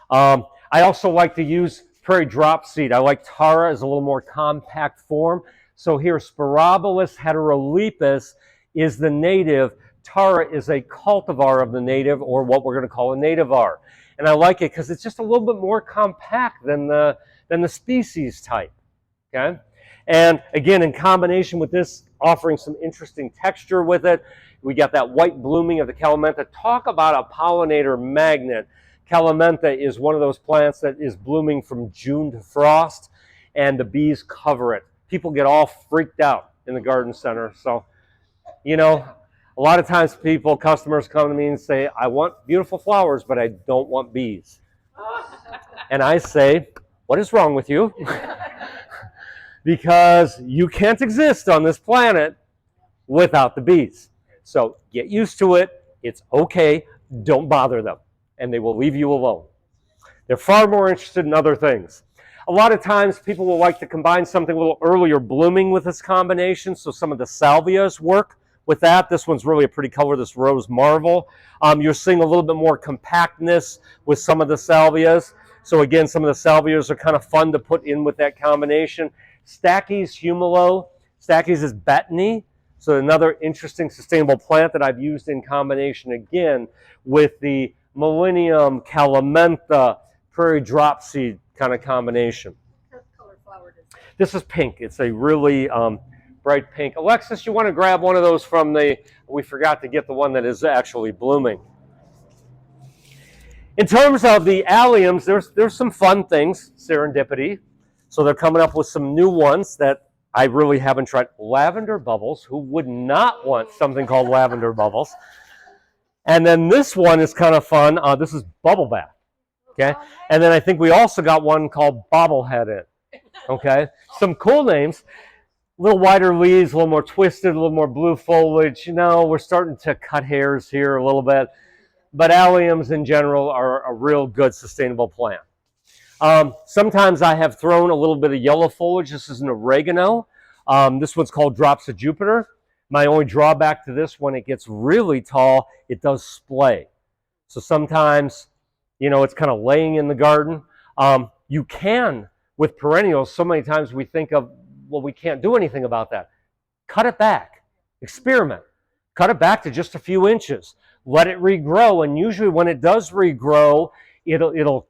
I also like to use prairie drop seed. I like Tara as a little more compact form. So here, Sporobolus heterolepis is the native. Tara is a cultivar of the native, or what we're going to call a nativar. And I like it because it's just a little bit more compact than the species type. Okay, and again, in combination with this, offering some interesting texture with it, we got that white blooming of the Calamenta. Talk about a pollinator magnet. Calamenta is one of those plants that is blooming from June to frost, and the bees cover it. People get all freaked out in the garden center. So, you know, a lot of times customers come to me and say, I want beautiful flowers, but I don't want bees. And I say, what is wrong with you? Because you can't exist on this planet without the bees. So get used to it. It's okay. Don't bother them, and they will leave you alone. They're far more interested in other things. A lot of times people will like to combine something a little earlier blooming with this combination, so some of the salvias work with that. This one's really a pretty color, this Rose Marvel. You're seeing a little bit more compactness with some of the salvias. So again, some of the salvias are kind of fun to put in with that combination. Stachy's Humilo. Stachy's is betony. So another interesting sustainable plant that I've used in combination again with the Millennium, Calamenta, Prairie Drop Seed kind of combination. What color flower is it? This is pink. It's a really bright pink. Alexis, you want to grab one of those from we forgot to get the one that is actually blooming. In terms of the alliums, there's some fun things, serendipity. So they're coming up with some new ones that I really haven't tried. Lavender Bubbles. Who would not want something called Lavender Bubbles? And then this one is kind of fun. This is Bubble Bath. Okay. And then I think we also got one called Bobblehead in. Okay. Some cool names. A little wider leaves, a little more twisted, a little more blue foliage. You know, we're starting to cut hairs here a little bit. But alliums in general are a real good sustainable plant. Sometimes I have thrown a little bit of yellow foliage. This is an oregano. This one's called Drops of Jupiter. My only drawback to this, when it gets really tall, it does splay. So sometimes, you know, it's kind of laying in the garden. You can, with perennials, so many times we think of, well, we can't do anything about that. Cut it back. Experiment. Cut it back to just a few inches. Let it regrow, and usually when it does regrow, it'll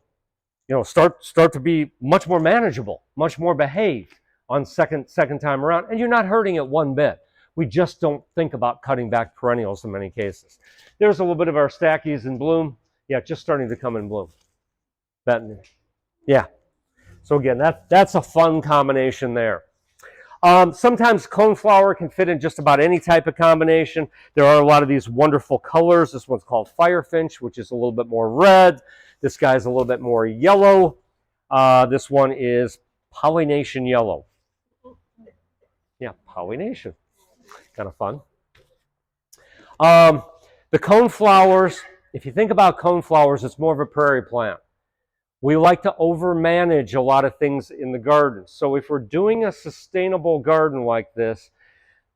start to be much more manageable, much more behaved on second time around, and you're not hurting it one bit. We just don't think about cutting back perennials in many cases. There's a little bit of our stackies in bloom. Yeah, just starting to come in bloom. Yeah. So again, that's a fun combination there. Sometimes coneflower can fit in just about any type of combination. There are a lot of these wonderful colors. This one's called Firefinch, which is a little bit more red. This guy's a little bit more yellow. This one is Polynesian Yellow. Yeah, Polynesian. Kind of fun. The coneflowers, if you think about coneflowers, it's more of a prairie plant. We like to overmanage a lot of things in the garden. So if we're doing a sustainable garden like this,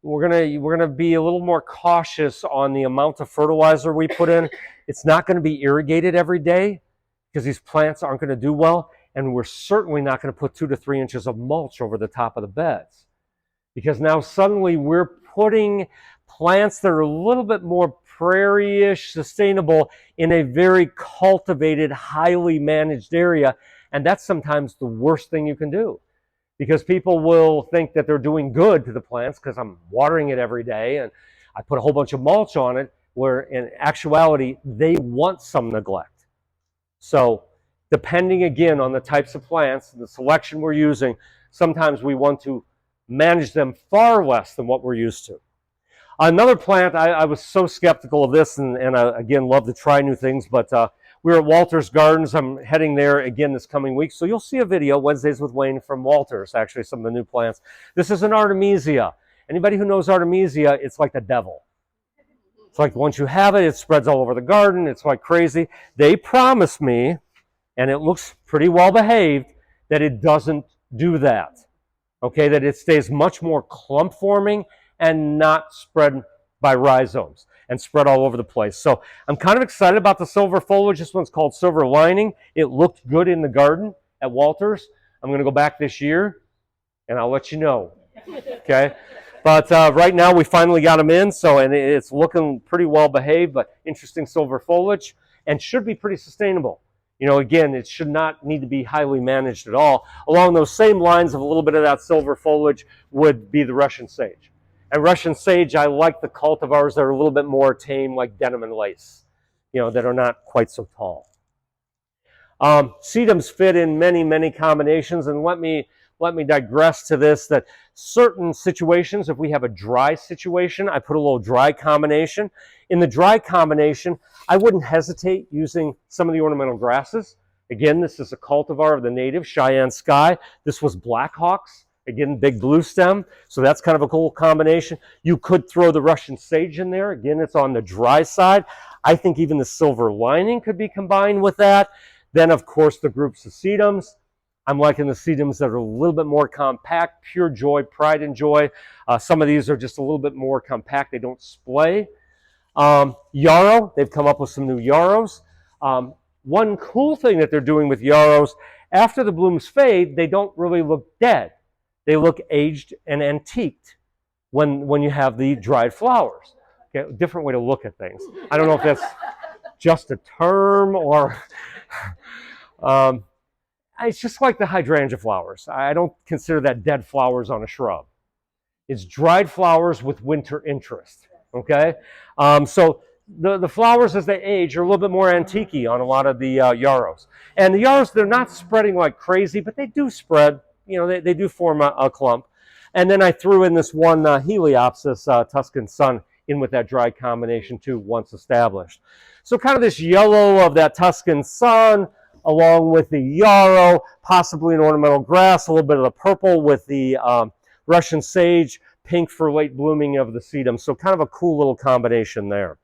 we're gonna be a little more cautious on the amount of fertilizer we put in. It's not going to be irrigated every day because these plants aren't going to do well, and we're certainly not going to put 2 to 3 inches of mulch over the top of the beds, because now suddenly we're putting plants that are a little bit more prairie-ish sustainable in a very cultivated, highly managed area, and that's sometimes the worst thing you can do, because people will think that they're doing good to the plants because I'm watering it every day and I put a whole bunch of mulch on it, where in actuality they want some neglect. So depending again on the types of plants and the selection we're using, Sometimes we want to manage them far less than what we're used to. Another plant, I was so skeptical of this, and I, again, love to try new things, but we were at Walter's Gardens. I'm heading there again this coming week, so you'll see a video, Wednesdays with Wayne, from Walter's, actually, some of the new plants. This is an Artemisia. Anybody who knows Artemisia, it's like the devil. It's like once you have it, it spreads all over the garden. It's like crazy. They promised me, and it looks pretty well behaved, that it doesn't do that. Okay, that it stays much more clump forming and not spread by rhizomes and spread all over the place. So I'm kind of excited about the silver foliage. This one's called Silver Lining. It looked good in the garden at Walter's. I'm going to go back this year, and I'll let you know. Okay. But right now we finally got them in, so and it's looking pretty well behaved, but interesting silver foliage, and should be pretty sustainable. You know, again, it should not need to be highly managed at all. Along those same lines of a little bit of that silver foliage would be the Russian sage. And Russian sage, I like the cultivars that are a little bit more tame, like denim and lace, you know, that are not quite so tall. Sedums fit in many, many combinations, and let me digress to this, that certain situations, if we have a dry situation, I put a little dry combination. In the dry combination, I wouldn't hesitate using some of the ornamental grasses. Again, this is a cultivar of the native, Cheyenne Sky. This was Black Hawks. Again, big blue stem, so that's kind of a cool combination. You could throw the Russian sage in there. Again, it's on the dry side. I think even the Silver Lining could be combined with that. Then, of course, the groups of sedums. I'm liking the sedums that are a little bit more compact, Pure Joy, Pride and Joy. Some of these are just a little bit more compact. They don't splay. Yarrow, they've come up with some new yarrows. One cool thing that they're doing with yarrows, after the blooms fade, they don't really look dead. They look aged and antiqued when you have the dried flowers. Okay, different way to look at things. I don't know if that's just a term or... it's just like the hydrangea flowers. I don't consider that dead flowers on a shrub. It's dried flowers with winter interest, okay? So the flowers as they age are a little bit more antique-y on a lot of the yarrows. And the yarrows, they're not spreading like crazy, but they do spread. You know, they do form a clump. And then I threw in this one Heliopsis Tuscan Sun in with that dry combination too, once established. So kind of this yellow of that Tuscan Sun, along with the yarrow, possibly an ornamental grass, a little bit of the purple with the Russian sage, pink for late blooming of the sedum. So kind of a cool little combination there.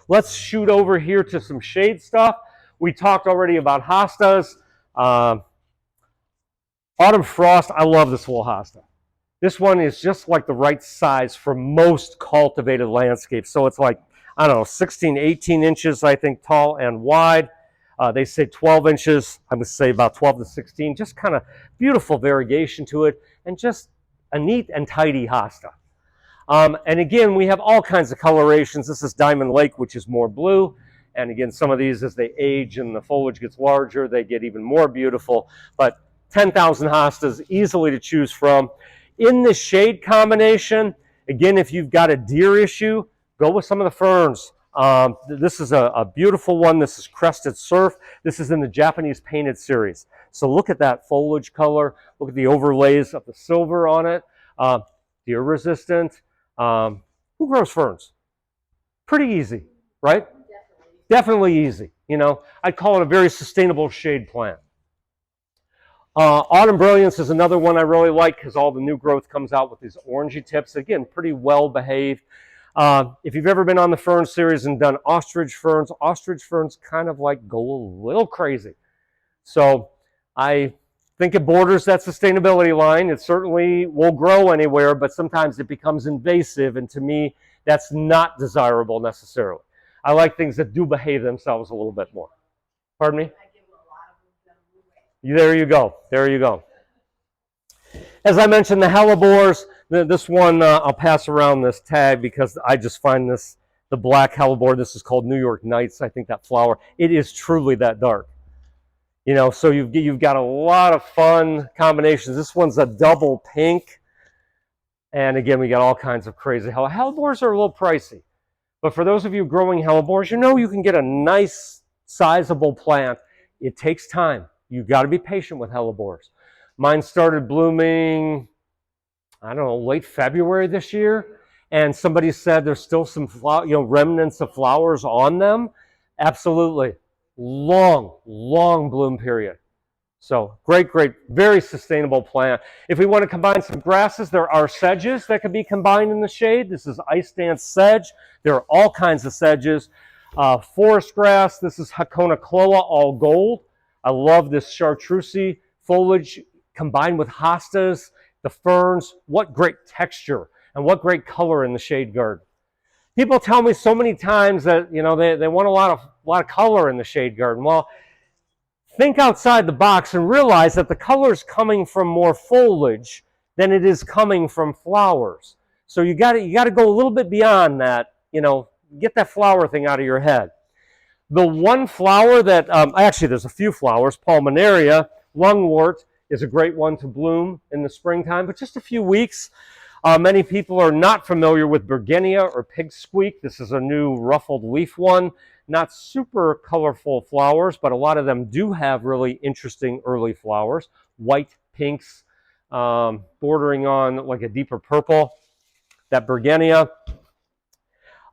Let's shoot over here to some shade stuff. We talked already about hostas. Autumn Frost, I love this little hosta. This one is just like the right size for most cultivated landscapes. So it's like, I don't know, 16, 18 inches, I think, tall and wide. They say 12 inches. I would say about 12 to 16. Just kind of beautiful variegation to it, and just a neat and tidy hosta. And again, we have all kinds of colorations. This is Diamond Lake, which is more blue. And again, some of these, as they age and the foliage gets larger, they get even more beautiful. But 10,000 hostas easily to choose from. In the shade combination, again, if you've got a deer issue, go with some of the ferns. This is a beautiful one. This is Crested Surf. This is in the Japanese Painted series. So look at that foliage color. Look at the overlays of the silver on it. Deer resistant. Who grows ferns? Pretty easy, right? Definitely easy. You know, I'd call it a very sustainable shade plant. Autumn Brilliance is another one I really like because all the new growth comes out with these orangey tips. Again, pretty well behaved. If you've ever been on the fern series and done ostrich ferns kind of like go a little crazy. So I think it borders that sustainability line. It certainly will grow anywhere, but sometimes it becomes invasive, and to me, that's not desirable necessarily. I like things that do behave themselves a little bit more. Pardon me? There you go. There you go. As I mentioned, the hellebores, this one, I'll pass around this tag because I just find this, the black hellebore, this is called New York Nights. I think that flower, it is truly that dark. You know, so you've got a lot of fun combinations. This one's a double pink. And again, we got all kinds of crazy hellebores are a little pricey. But for those of you growing hellebores, you know you can get a nice, sizable plant. It takes time. You've got to be patient with hellebores. Mine started blooming, I don't know, late February this year. And somebody said there's still some remnants of flowers on them. Absolutely. Long, long bloom period. So great, very sustainable plant. If we want to combine some grasses, there are sedges that can be combined in the shade. This is ice dance sedge. There are all kinds of sedges. Forest grass, this is Hakona cloa, all gold. I love this chartreuse foliage combined with hostas, the ferns. What great texture and what great color in the shade garden. People tell me so many times that they want a lot of color in the shade garden. Well, think outside the box and realize that the color is coming from more foliage than it is coming from flowers. So you got to go a little bit beyond that. Get that flower thing out of your head. The one flower that actually there's a few flowers. Pulmonaria, lungwort, is a great one to bloom in the springtime, but just a few weeks. Many people are not familiar with Bergenia or pig squeak. This is a new ruffled leaf one. Not super colorful flowers, but a lot of them do have really interesting early flowers. White, pinks, bordering on like a deeper purple. That Bergenia.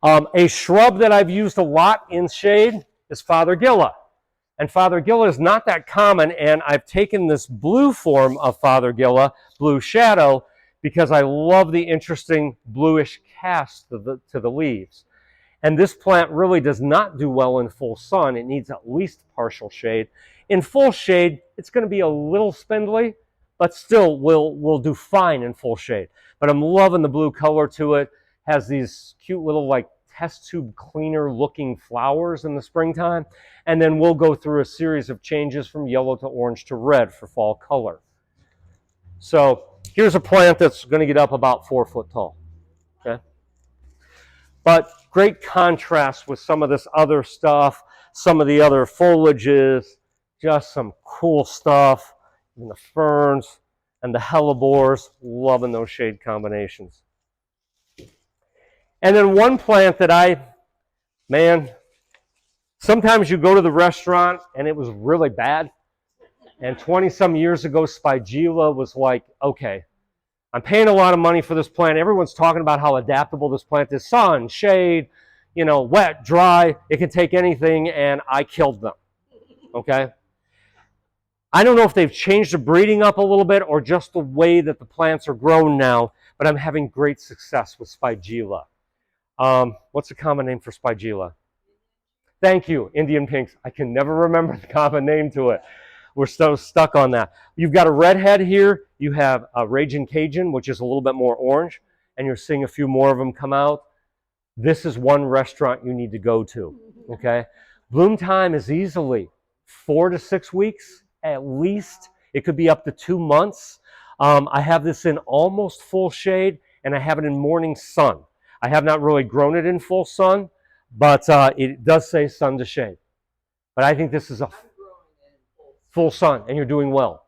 A shrub that I've used a lot in shade is Fothergilla. And Fothergilla is not that common, and I've taken this blue form of Fothergilla, blue shadow, because I love the interesting bluish cast to the leaves. And this plant really does not do well in full sun. It needs at least partial shade. In full shade, it's going to be a little spindly, but still will do fine in full shade. But I'm loving the blue color to it. Has these cute little like test tube cleaner looking flowers in the springtime. And then we'll go through a series of changes from yellow to orange to red for fall color. So here's a plant that's going to get up about 4 foot tall. Okay. But great contrast with some of this other stuff, some of the other foliages, just some cool stuff. And the ferns and the hellebores, loving those shade combinations. And then one plant that sometimes you go to the restaurant and it was really bad. And 20-some years ago, Spigilla was like, okay, I'm paying a lot of money for this plant. Everyone's talking about how adaptable this plant is. Sun, shade, wet, dry. It can take anything, and I killed them, okay? I don't know if they've changed the breeding up a little bit or just the way that the plants are grown now, but I'm having great success with Spigilla. What's the common name for Spigilla? Thank you, Indian pinks. I can never remember the common name to it. We're so stuck on that. You've got a redhead here. You have a Raging Cajun, which is a little bit more orange, and you're seeing a few more of them come out. This is one restaurant you need to go to, okay? Bloom time is easily 4 to 6 weeks, at least. It could be up to 2 months. I have this in almost full shade, and I have it in morning sun. I have not really grown it in full sun, but it does say sun to shade. But I think this is a full sun, and you're doing well.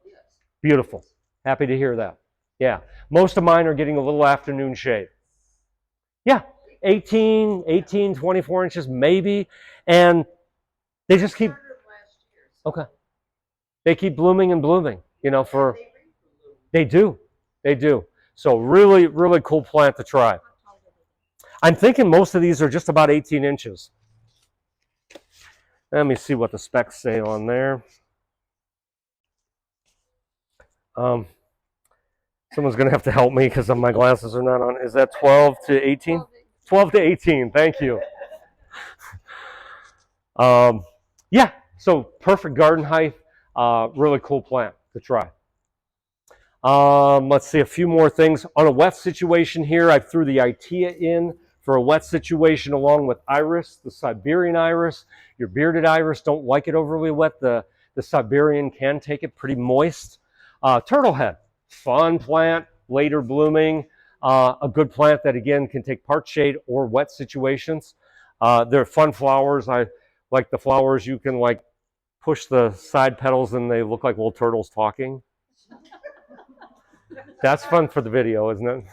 Beautiful. Happy to hear that. Yeah. Most of mine are getting a little afternoon shade. Yeah. 18, 24 inches maybe. And they just keep, okay. They keep blooming and blooming, they do. So really, really cool plant to try. I'm thinking most of these are just about 18 inches. Let me see what the specs say on there. Someone's going to have to help me because my glasses are not on. Is that 12 to 18? 12 to 18. Thank you. Yeah, so perfect garden height. Really cool plant to try. Let's see a few more things. On a wet situation here, I threw the Itea in for a wet situation along with iris, the Siberian iris. Your bearded iris don't like it overly wet. The Siberian can take it pretty moist. Turtlehead, fun plant, later blooming. A good plant that, again, can take part shade or wet situations. They're fun flowers. I like the flowers you can, like, push the side petals and they look like little turtles talking. That's fun for the video, isn't it?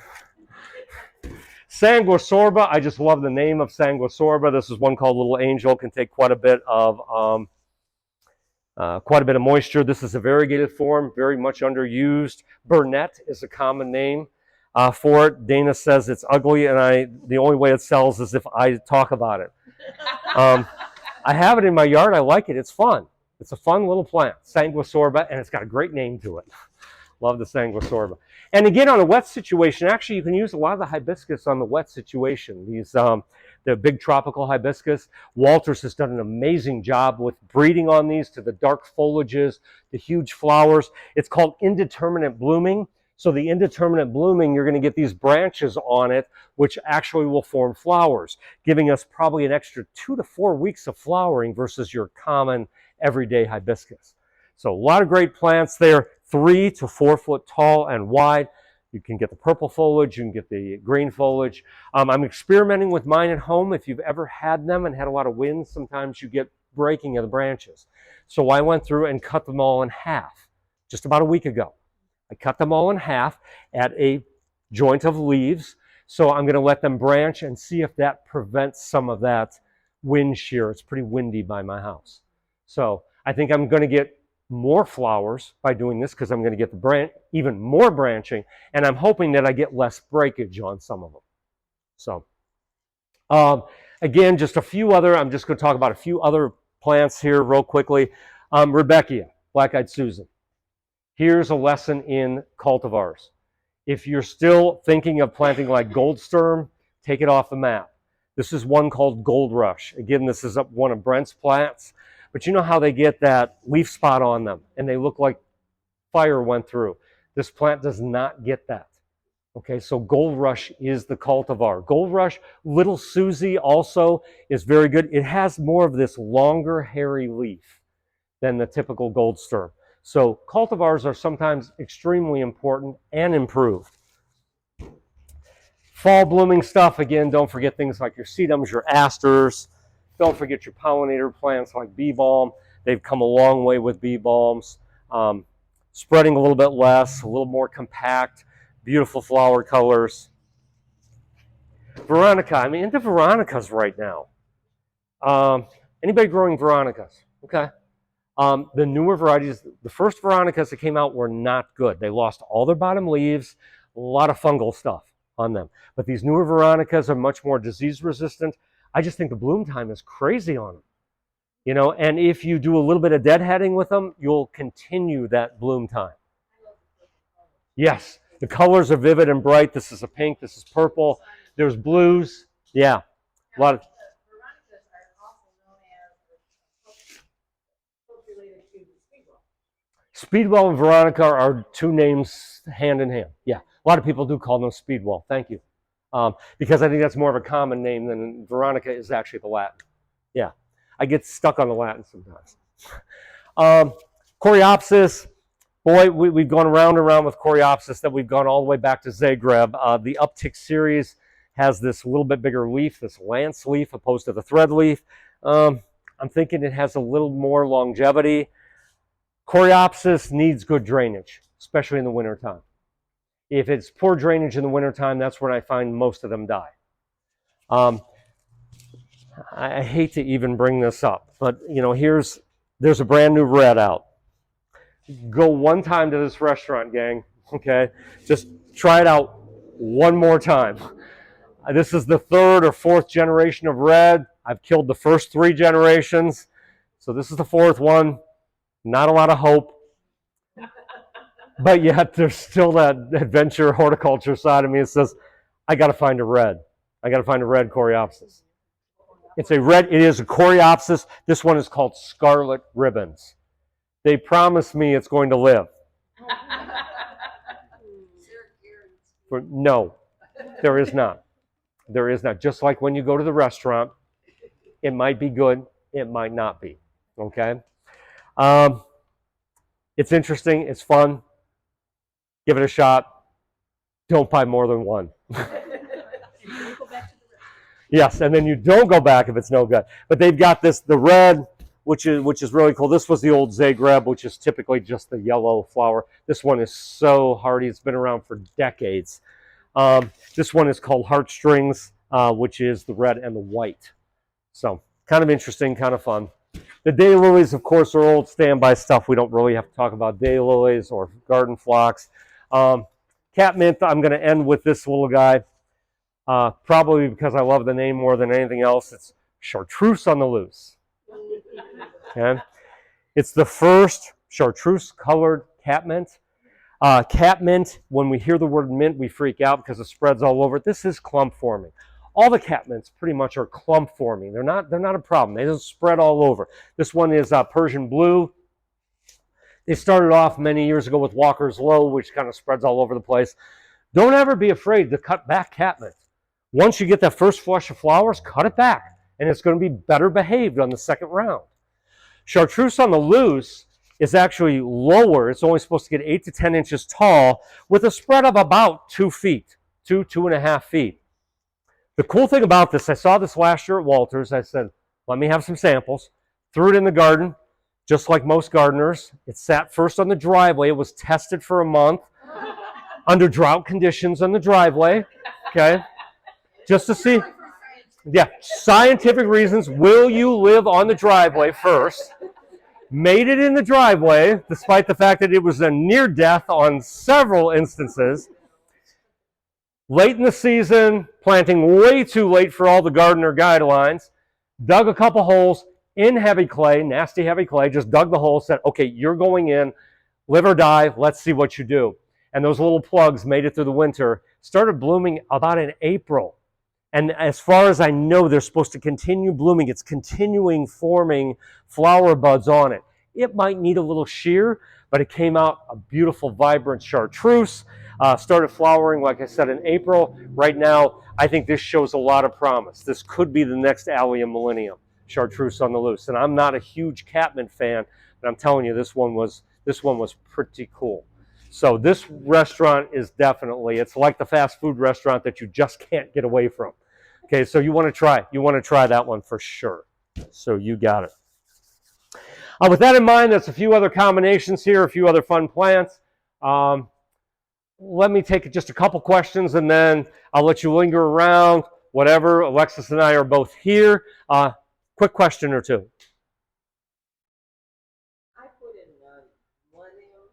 Sanguisorba, I just love the name of Sanguisorba. This is one called Little Angel. Can take quite a bit of quite a bit of moisture. This is a variegated form, very much underused. Burnett is a common name for it. Dana says it's ugly, and the only way it sells is if I talk about it. I have it in my yard. I like it. It's fun. It's a fun little plant, Sanguisorba, and it's got a great name to it. Love the Sanguisorba. And again, on a wet situation, actually, you can use a lot of the hibiscus on the wet situation. These, the big tropical hibiscus. Walters has done an amazing job with breeding on these to the dark foliages, the huge flowers. It's called indeterminate blooming. So the indeterminate blooming, you're going to get these branches on it, which actually will form flowers, giving us probably an extra 2 to 4 weeks of flowering versus your common everyday hibiscus. So a lot of great plants there, 3 to 4 foot tall and wide. You can get the purple foliage, you can get the green foliage. I'm experimenting with mine at home. If you've ever had them and had a lot of wind, sometimes you get breaking of the branches. So I went through and cut them all in half just about a week ago. I cut them all in half at a joint of leaves. So I'm going to let them branch and see if that prevents some of that wind shear. It's pretty windy by my house. So I think I'm going to get more flowers by doing this because I'm going to get the even more branching, and I'm hoping that I get less breakage on some of them. So again, just a few other, I'm just going to talk about a few other plants here real quickly. Rudbeckia, black-eyed Susan. Here's a lesson in cultivars. If you're still thinking of planting like gold sturm, take it off the map. This is one called Gold Rush. Again, this is one of Brent's plants, but you know how they get that leaf spot on them and they look like fire went through. This plant does not get that. Okay, so Gold Rush is the cultivar. Gold Rush, Little Susie also is very good. It has more of this longer hairy leaf than the typical gold sturm. So cultivars are sometimes extremely important and improved. Fall blooming stuff, again, don't forget things like your sedums, your asters. Don't forget your pollinator plants like bee balm. They've come a long way with bee balms. Spreading a little bit less, a little more compact, beautiful flower colors. Veronica, I'm into Veronicas right now. Anybody growing Veronicas? Okay. The newer varieties, the first Veronicas that came out were not good. They lost all their bottom leaves, a lot of fungal stuff on them. But these newer Veronicas are much more disease resistant. I just think the bloom time is crazy on them. You know, and if you do a little bit of deadheading with them, you'll continue that bloom time. Yes, the colors are vivid and bright. This is a pink, this is purple. There's blues. Yeah, a lot of. Speedwell and Veronica are two names hand in hand. Yeah, a lot of people do call them Speedwell. Thank you. Because I think that's more of a common name than Veronica is actually the Latin. Yeah, I get stuck on the Latin sometimes. Coreopsis, boy, we've gone around and around with Coreopsis that we've gone all the way back to Zagreb. The Uptick series has this little bit bigger leaf, this lance leaf opposed to the thread leaf. I'm thinking it has a little more longevity. Coreopsis needs good drainage, especially in the wintertime. If it's poor drainage in the wintertime, that's when I find most of them die. I hate to even bring this up, but you know, there's a brand new red out. Go one time to this restaurant, gang, okay? Just try it out one more time. This is the 3rd or 4th generation of red. I've killed the first 3 generations, so this is the 4th one. Not a lot of hope, but yet there's still that adventure horticulture side of me that says, I got to find a red. I got to find a red Coreopsis. It's a red, it is a Coreopsis. This one is called Scarlet Ribbons. They promised me it's going to live. No, there is not. There is not. Just like when you go to the restaurant, it might be good, it might not be, okay? It's interesting, it's fun. Give it a shot. Don't buy more than one. Yes, and then you don't go back if it's no good. But they've got this, the red, which is really cool. This was the old Zagreb, which is typically just the yellow flower. This one is so hardy. It's been around for decades. This one is called Heartstrings, which is the red and the white. So kind of interesting, kind of fun. The daylilies, of course, are old standby stuff. We don't really have to talk about daylilies or garden phlox. Catmint, I'm going to end with this little guy, probably because I love the name more than anything else. It's chartreuse on the loose. Okay? It's the first chartreuse-colored catmint. Catmint, when we hear the word mint, we freak out because it spreads all over. This is clump forming. All the catmints pretty much are clump forming. They're not a problem. They don't spread all over. This one is Persian blue. They started off many years ago with Walker's Low, which kind of spreads all over the place. Don't ever be afraid to cut back catmint. Once you get that first flush of flowers, cut it back, and it's going to be better behaved on the second round. Chartreuse on the loose is actually lower. It's only supposed to get 8 to 10 inches tall with a spread of about 2 feet, 2.5 feet. The cool thing about this, I saw this last year at Walters. I said, let me have some samples. Threw it in the garden, just like most gardeners. It sat first on the driveway. It was tested for a month under drought conditions on the driveway, okay? Just to see, yeah, scientific reasons. Will you live on the driveway first? Made it in the driveway, despite the fact that it was a near death on several instances. Late in the season, planting way too late for all the gardener guidelines, dug a couple holes in heavy clay, nasty heavy clay, just dug the hole, said, okay, you're going in, live or die, let's see what you do. And those little plugs made it through the winter, started blooming about in April. And as far as I know, they're supposed to continue blooming. It's continuing forming flower buds on it. It might need a little shear, but it came out a beautiful, vibrant chartreuse. Started flowering, like I said, in April. Right now, I think this shows a lot of promise. This could be the next Allium Millennium, chartreuse on the loose. And I'm not a huge catmint fan, but I'm telling you, this one was pretty cool. So this restaurant is definitely, it's like the fast food restaurant that you just can't get away from. Okay, so you want to try that one for sure. So you got it. With that in mind, there's a few other combinations here, a few other fun plants. Let me take just a couple questions and then I'll let you linger around, whatever. Alexis and I are both here. Quick question or two. I put in millennium,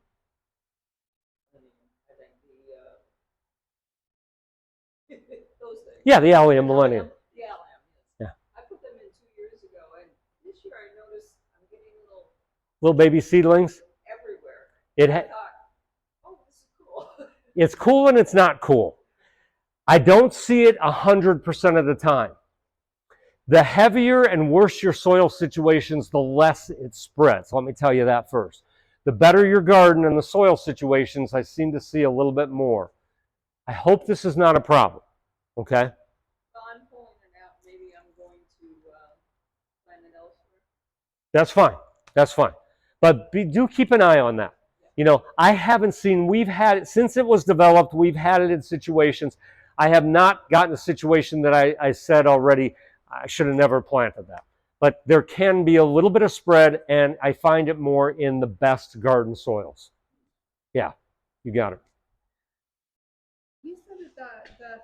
I think those things. Yeah, the Allium Millennium. The allium, yes. Yeah. I put them in 2 years ago, and this year I noticed I'm getting Little baby seedlings. everywhere. It I thought, oh, this is cool. It's cool and it's not cool. I don't see it 100% of the time. The heavier and worse your soil situations, the less it spreads. Let me tell you that first. The better your garden and the soil situations, I seem to see a little bit more. I hope this is not a problem, okay? Well, I'm pulling it out. Maybe I'm going to plant it elsewhere. That's fine. That's fine. But do keep an eye on that. You know, I haven't seen, we've had it, since it was developed, we've had it in situations. I have not gotten a situation that I said already, I should have never planted that. But there can be a little bit of spread, and I find it more in the best garden soils. Yeah, you got it. You said that the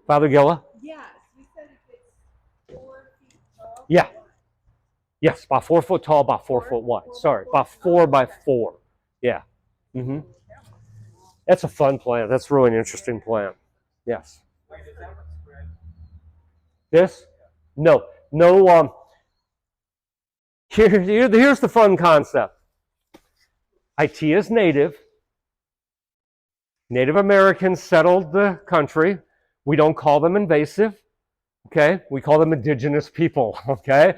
Father Gilla? yes, you said it's 4 feet tall. Yeah. Yes, about 4 foot tall, about 4 foot wide. Sorry, about 4 by 4. Yeah. Mm-hmm. That's a fun plant. That's really an interesting plant. Yes. This? No. Here's the fun concept. Haiti is native. Native Americans settled the country. We don't call them invasive. Okay? We call them indigenous people. Okay?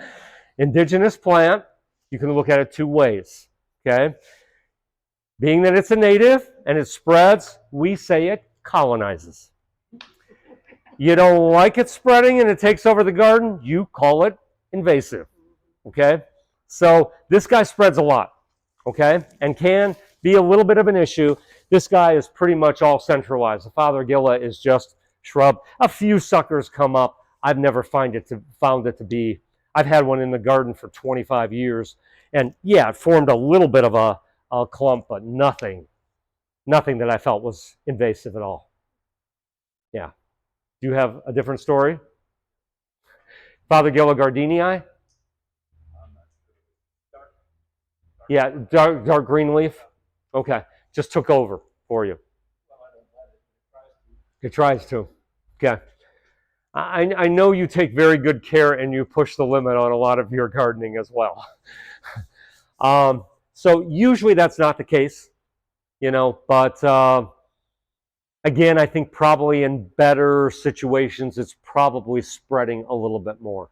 Indigenous plant, you can look at it two ways. Okay? Being that it's a native and it spreads, we say it colonizes. You don't like it spreading and it takes over the garden, you call it invasive. Okay? So this guy spreads a lot. Okay? And can be a little bit of an issue. This guy is pretty much all centralized. The Father Gilla is just shrub. A few suckers come up. I've never found it to be. I've had one in the garden for 25 years. And yeah, it formed a little bit of a clump, but nothing that I felt was invasive at all. Yeah. Do you have a different story? Father Gilla Gardinii? Yeah, dark green leaf. Okay, just took over for you. It tries to. Okay. I know you take very good care and you push the limit on a lot of your gardening as well. So usually that's not the case, you know, but again, I think probably in better situations, it's probably spreading a little bit more.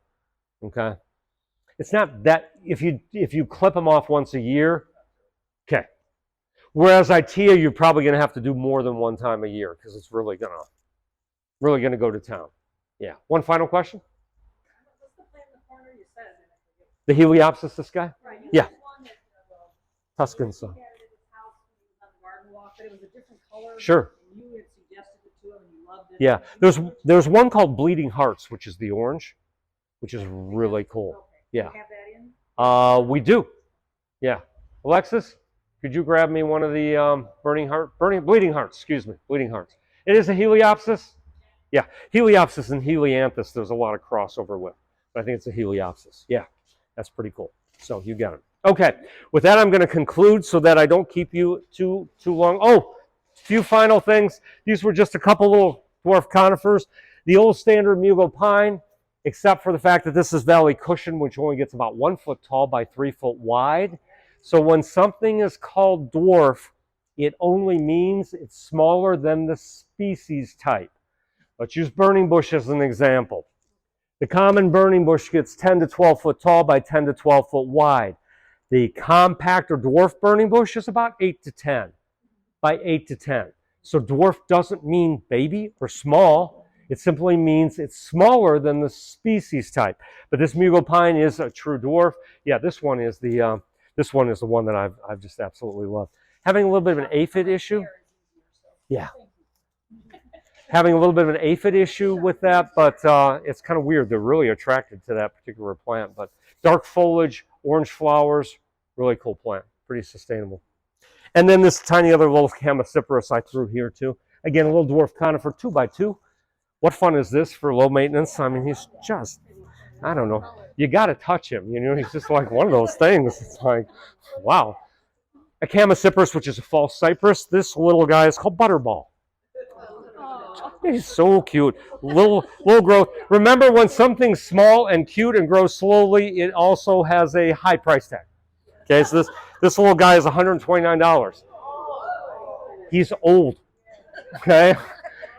Okay. It's not that if you clip them off once a year, okay. Whereas ITEA, you're probably going to have to do more than one time a year because it's really gonna go to town. Yeah. One final question. What's the plant in the corner you said? And I forget. The Heliopsis, this guy? Right. You Yeah. had one that, Tuscan he son. had it at his house when he was on the garden walk, but it was a different color. Sure. And you had suggested it to him and he loved it. Yeah. There's one called Bleeding Hearts, which is the orange, which is really cool. Okay. Yeah. You have that in? We do. Yeah. Alexis, could you grab me one of the Bleeding Hearts, excuse me, Bleeding Hearts. It is a Heliopsis. Yeah, Heliopsis and Helianthus, there's a lot of crossover with, but I think it's a Heliopsis. Yeah, that's pretty cool. So you got it. Okay, with that, I'm going to conclude so that I don't keep you too long. Oh, a few final things. These were just a couple little dwarf conifers. The old standard Mugo pine, except for the fact that this is Valley Cushion, which only gets about 1 foot tall by 3 foot wide. So when something is called dwarf, it only means it's smaller than the species type. Let's use burning bush as an example. The common burning bush gets 10 to 12 foot tall by 10 to 12 foot wide. The compact or dwarf burning bush is about 8 to 10 by 8 to 10. So dwarf doesn't mean baby or small. It simply means it's smaller than the species type. But this Mugo pine is a true dwarf. Yeah, this one is the one that I've just absolutely loved. Having a little bit of an aphid issue. Yeah. Having a little bit of an aphid issue with that, but it's kind of weird. They're really attracted to that particular plant. But dark foliage, orange flowers, really cool plant. Pretty sustainable. And then this tiny other little Chamaecyparis I threw here too. Again, a little dwarf conifer 2x2. What fun is this for low maintenance? I mean, he's just, I don't know. You got to touch him. You know, he's just like one of those things. It's like, wow. A Chamaecyparis, which is a false cypress. This little guy is called Butterball. He's so cute. Little growth. Remember, when something's small and cute and grows slowly, it also has a high price tag. Okay, so this little guy is $129. He's old. Okay,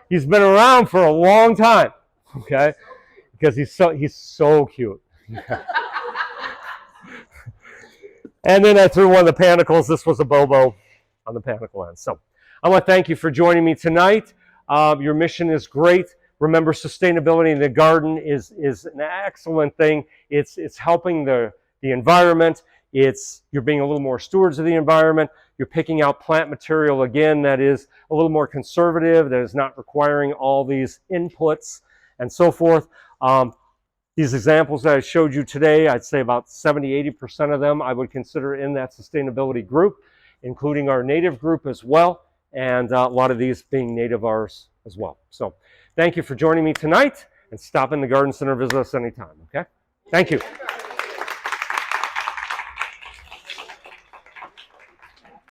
he's been around for a long time. Okay, because he's so cute. And then I threw one of the panicles. This was a Bobo on the panicle end. So I want to thank you for joining me tonight. Your mission is great. Remember, sustainability in the garden is an excellent thing. It's helping the environment. You're being a little more stewards of the environment. You're picking out plant material, again, that is a little more conservative, that is not requiring all these inputs and so forth. These examples that I showed you today, I'd say about 70-80% of them I would consider in that sustainability group, including our native group as well, and a lot of these being native ours as well. So thank you for joining me tonight, and stop in the Garden Center, visit us anytime, okay? Thank you.